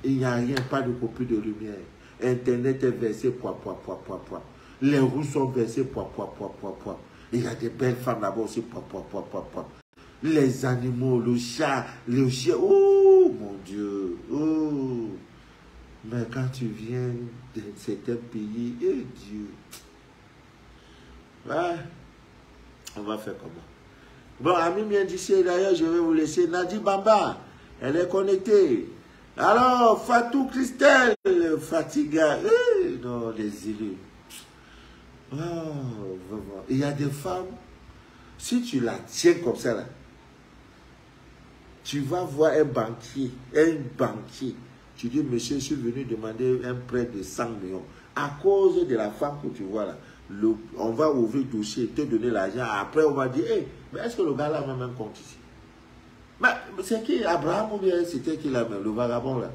Il n'y a rien, pas de copie de lumière. Internet est versé, poids. Les roues sont versées, poids. Il y a des belles femmes là-bas aussi, poids. Les animaux, le chat, le chien, oh mon Dieu, oh. Mais quand tu viens de certains pays, eh Dieu. Ouais. On va faire comment? Bon, ami bien d'ici, d'ailleurs, je vais vous laisser. Nadi Bamba, elle est connectée. Alors, Fatou Christelle, Fatiga, non, les élus. Oh, vraiment. Il y a des femmes, si tu la tiens comme ça, là, tu vas voir un banquier. Tu dis, monsieur, je suis venu demander un prêt de 100 millions. À cause de la femme que tu vois là, on va ouvrir le dossier, te donner l'argent. Après, on va dire, hey, mais est-ce que le gars là a même compte ici? Mais c'est qui, Abraham ou bien c'était qui là, le vagabond là?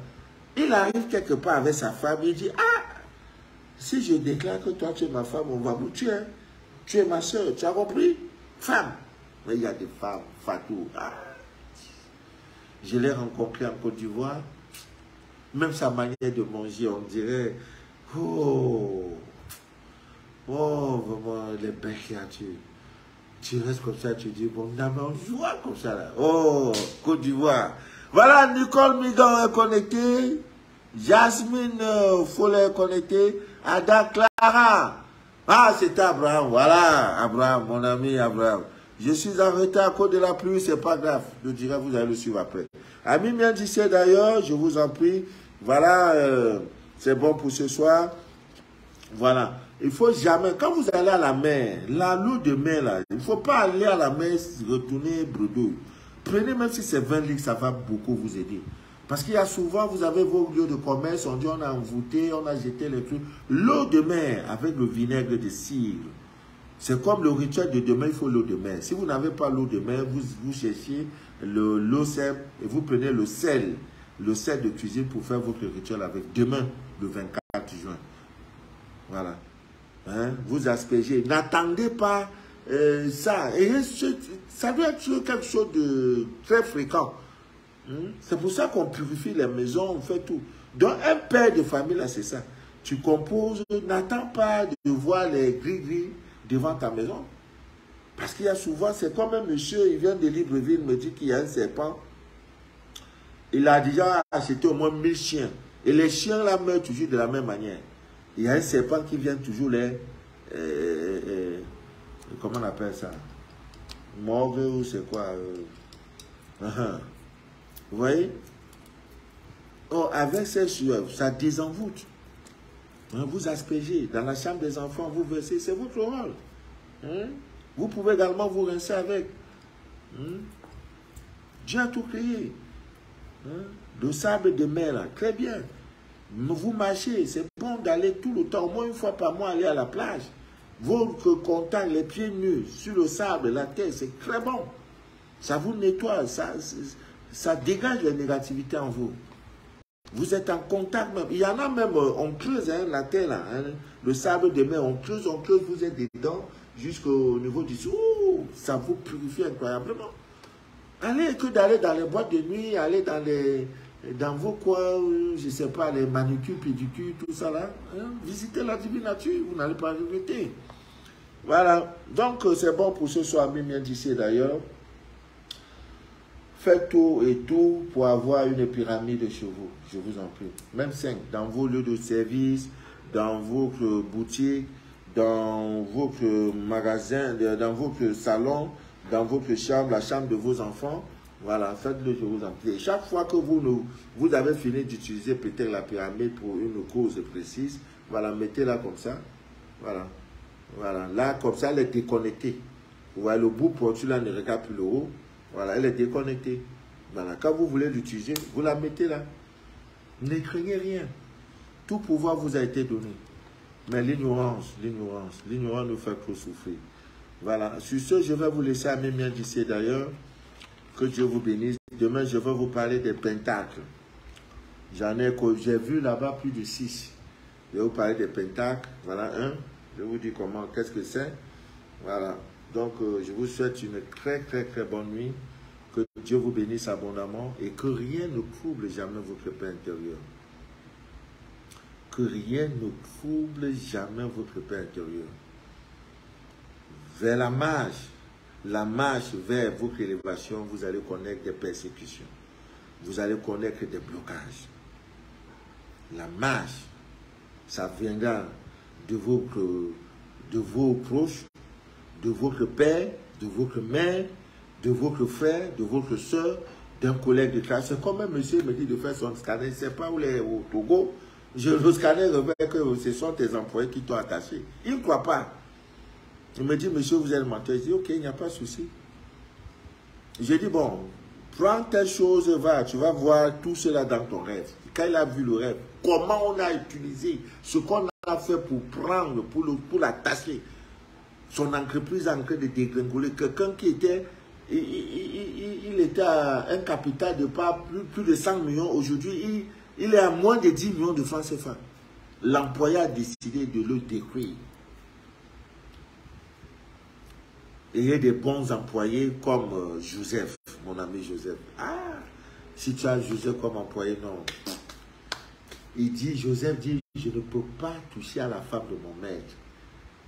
Il arrive quelque part avec sa femme, il dit, ah, si je déclare que toi tu es ma femme, on va vous tuer. Tu es ma soeur, tu as compris? Femme. Mais il y a des femmes, Fatou. Ah. Je l'ai rencontré en Côte d'Ivoire. Même sa manière de manger, on dirait, oh, vraiment, les belles créatures. Tu restes comme ça, tu dis, bon, on joue comme ça là. Oh, Côte d'Ivoire. Voilà, Nicole Migan est connectée. Jasmine Follet est connectée. Ada Clara. Ah, c'est Abraham. Voilà, Abraham, mon ami Abraham. Je suis en retard à cause de la pluie, c'est pas grave. Je dirais, vous allez le suivre après. Ami bien d'ici d'ailleurs, je vous en prie. Voilà, c'est bon pour ce soir. Voilà. Il faut jamais, quand vous allez à la mer, la l'eau de mer là, il ne faut pas aller à la mer, retourner bredouille. Prenez même si c'est 20 litres, ça va beaucoup vous aider. Parce qu'il y a souvent, vous avez vos lieux de commerce, on dit on a envoûté, on a jeté les trucs. L'eau de mer avec le vinaigre de cidre. C'est comme le rituel de demain, il faut l'eau de mer. Si vous n'avez pas l'eau de mer, vous cherchez l'eau sel et vous prenez le sel de cuisine pour faire votre rituel avec demain, le 24 juin. Voilà. Hein? Vous aspergez. N'attendez pas ça. Et ça doit être quelque chose de très fréquent. C'est pour ça qu'on purifie les maisons, on fait tout. Donc, un père de famille, là, c'est ça. Tu composes, n'attends pas de voir les gris-gris devant ta maison. Parce qu'il y a souvent, c'est comme un monsieur, il vient de Libreville, me dit qu'il y a un serpent. Il a déjà acheté au moins 1000 chiens. Et les chiens, là, meurent toujours de la même manière. Il y a un serpent qui vient toujours les... comment on appelle ça? Morgue ou c'est quoi? Vous voyez? Oh, avec ces sueurs, ça désenvoûte. Vous aspergez. Dans la chambre des enfants, vous versez. C'est votre rôle. Vous pouvez également vous rincer avec. Dieu a tout créé. Le sable de mer, là, très bien. Vous marchez, c'est bon d'aller tout le temps, au moins une fois par mois, aller à la plage. Votre contact, les pieds nus, sur le sable, la terre, c'est très bon. Ça vous nettoie, ça dégage la négativité en vous. Vous êtes en contact même. Il y en a même, on creuse la terre, là, le sable de mer, on creuse, vous êtes dedans jusqu'au niveau du sous. Ça vous purifie incroyablement. Allez que d'aller dans les boîtes de nuit, aller dans vos coins, je ne sais pas, les manucures, pédicures, tout ça là. Visitez la divine nature, vous n'allez pas regretter. Voilà. Donc, c'est bon pour ce soir, bien d'ici d'ailleurs. Faites tout et tout pour avoir une pyramide de chevaux, je vous en prie. Même 5, dans vos lieux de service, dans votre boutique, dans votre magasin, dans votre salon, dans votre chambre, la chambre de vos enfants. Voilà, faites-le, je vous en prie. Chaque fois que vous avez fini d'utiliser peut-être la pyramide pour une cause précise, voilà, mettez-la comme ça. Voilà. Voilà, là, comme ça, elle est déconnectée. Vous voyez, le bout pointu, là, ne regarde plus le haut. Voilà, elle est déconnectée. Voilà, quand vous voulez l'utiliser, vous la mettez là. Ne craignez rien. Tout pouvoir vous a été donné. Mais l'ignorance nous fait trop souffrir. Voilà, sur ce, je vais vous laisser à mes miens d'ici d'ailleurs. Que Dieu vous bénisse. Demain, je vais vous parler des pentacles. J'ai vu là-bas plus de 6. Je vais vous parler des pentacles. Voilà, un. Je vous dis comment, qu'est-ce que c'est. Voilà. Donc, je vous souhaite une très, très, très bonne nuit. Que Dieu vous bénisse abondamment et que rien ne trouble jamais votre paix intérieure. Que rien ne trouble jamais votre paix intérieure. Vers la marche vers votre élévation, vous allez connaître des persécutions. Vous allez connaître des blocages. La marche, ça viendra de vos proches, de votre père, de votre mère, de votre frère, de votre soeur, d'un collègue de classe. C'est comme un monsieur me dit de faire son scanner. Je ne sais pas où il est au Togo. Le scanner révèle que ce sont tes employés qui t'ont attaché. Il ne croit pas. Il me dit, monsieur, vous êtes menteur. Je dis, ok, il n'y a pas de souci. Je dis, bon, prends telle chose, va, tu vas voir tout cela dans ton rêve. Quand il a vu le rêve, comment on a utilisé ce qu'on a fait pour prendre, pour l'attacher. Son entreprise est en train de dégringoler. Quelqu'un qui était, il était à un capital de pas plus de 100 millions. Aujourd'hui, il est à moins de 10 millions de francs CFA. L'employeur a décidé de le détruire. Il y a des bons employés comme Joseph, mon ami Joseph. Ah, si tu as Joseph comme employé, non. Il dit, Joseph dit, je ne peux pas toucher à la femme de mon maître.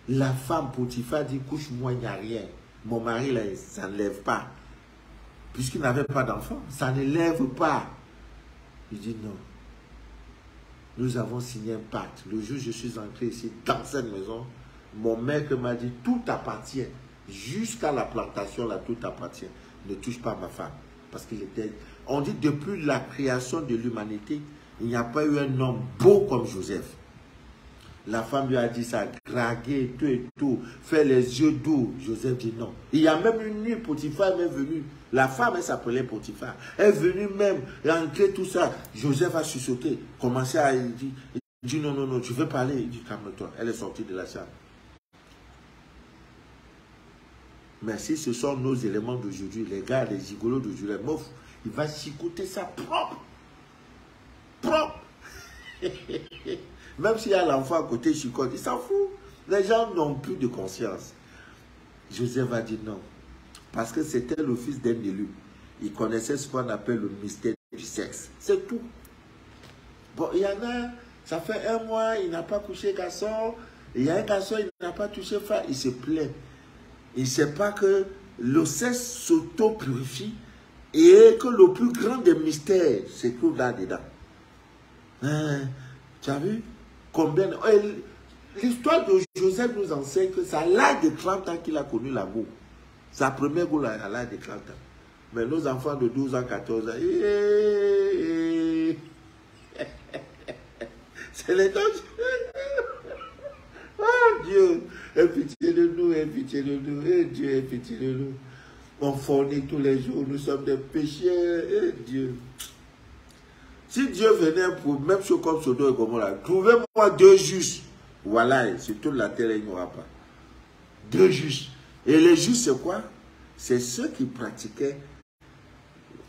La femme Potiphar dit, couche-moi, il n'y a rien. Mon mari, là, ça ne lève pas. Puisqu'il n'avait pas d'enfant, ça ne lève pas. Il dit, non. Nous avons signé un pacte. Le jour où je suis entré ici, dans cette maison, mon maître m'a dit, tout appartient. Jusqu'à la plantation, là, tout appartient. Ne touche pas ma femme. Parce qu'il était... On dit, depuis la création de l'humanité, il n'y a pas eu un homme beau comme Joseph. La femme lui a dit ça, draguer, tout et tout, faire les yeux doux. Joseph dit non. Il y a même une nuit, Potiphar est même venu. La femme, elle s'appelait Potiphar. Elle est venue même, rentrer tout ça. Joseph a chuchoté, commencé à dire, il dit non, non, non, tu veux parler. Il dit calme-toi. Elle est sortie de la chambre. Merci, ce sont nos éléments d'aujourd'hui. Les gars, les gigolos d'aujourd'hui, les meufs, il va chicoter ça propre. Propre. Même s'il y a l'enfant à côté, chicote, il s'en fout. Les gens n'ont plus de conscience. Joseph a dit non. Parce que c'était le fils d'un élu. Il connaissait ce qu'on appelle le mystère du sexe. C'est tout. Bon, il y en a, ça fait 1 mois, il n'a pas couché garçon. Il y a un garçon, il n'a pas touché femme. Il se plaint. Il ne sait pas que le sexe s'auto-purifie et que le plus grand des mystères se trouve là-dedans. Hein, tu as vu combien... L'histoire de Joseph nous enseigne que c'est à l'âge de 30 ans qu'il a connu l'amour. Sa première goût à l'âge de 30 ans. Mais nos enfants de 12 ans, 14 ans, c'est les dangers. Oh Dieu, aie pitié de nous, aie pitié de nous, et Dieu, aie pitié de nous. On fornit tous les jours, nous sommes des pécheurs, et Dieu. Si Dieu venait pour même chose comme Sodome et Gomorrhe, trouvez-moi 2 justes. Voilà, sur toute la terre, il n'y aura pas. 2 justes. Et les justes, c'est quoi? C'est ceux qui pratiquaient,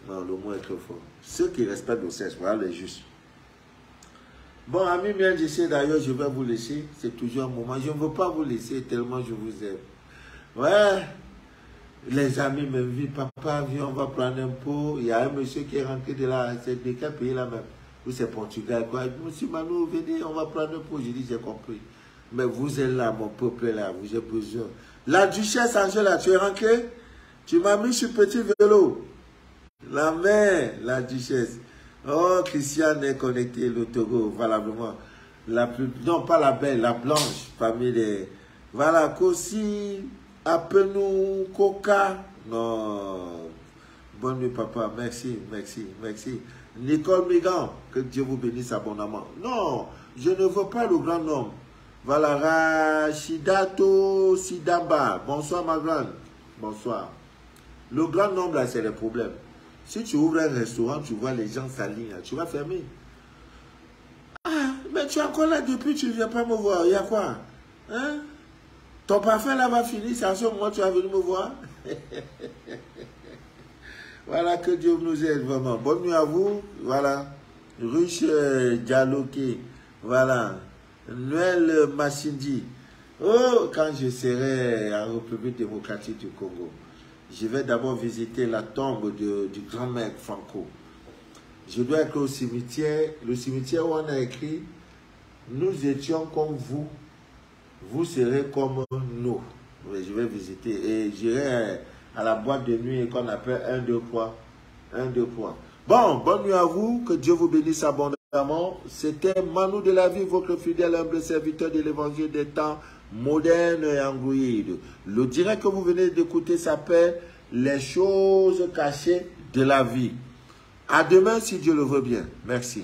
non, le mot est trop fort, ceux qui respectent le sexe, voilà les justes. Bon, amis bien d'ici, d'ailleurs, je vais vous laisser. C'est toujours un moment. Je ne veux pas vous laisser tellement je vous aime. Ouais, les amis m'invitent. Papa, viens, on va prendre un pot. Il y a un monsieur qui est rentré de là. C'est de quel pays là même? Ou c'est Portugal, quoi. Monsieur Manu, venez, on va prendre un pot. J'ai dit, j'ai compris. Mais vous êtes là, mon peuple est là. Vous avez besoin. La duchesse Angela, tu es rentrée? Tu m'as mis sur petit vélo. La mère, la duchesse. Oh, Christiane est connectée, le Togo, valablement. La plus, non, pas la belle, la blanche, parmi les... Voilà, Kossi, appelle-nous Coca. Non. Bonne nuit, papa. Merci, merci, merci. Nicole Migan, que Dieu vous bénisse abondamment. Non, je ne veux pas le grand homme. Voilà, Rachidato Sidamba. Bonsoir, ma grande. Bonsoir. Le grand nombre, là, c'est le problème. Si tu ouvres un restaurant, tu vois les gens s'alignent, tu vas fermer. Ah, mais tu es encore là depuis, tu ne viens pas me voir. Il y a quoi? Hein? Ton parfum là va finir, c'est à ce moment que tu vas venir me voir. Voilà, que Dieu nous aide vraiment. Bonne nuit à vous. Voilà. Ruche Dialoké. Voilà. Noël Massindi. Oh, quand je serai en République démocratique du Congo, je vais d'abord visiter la tombe du grand maître Franco. Je dois être au cimetière, le cimetière où on a écrit « Nous étions comme vous, vous serez comme nous ». Je vais visiter et j'irai à la boîte de nuit qu'on appelle 1, 2 poids. 1, 2 poids. Bon, bonne nuit à vous, que Dieu vous bénisse abondamment. C'était Manu de la vie, votre fidèle humble serviteur de l'évangile des temps modernes et androïdes. Le direct que vous venez d'écouter s'appelle « Les choses cachées de la vie ». À demain si Dieu le veut bien. Merci.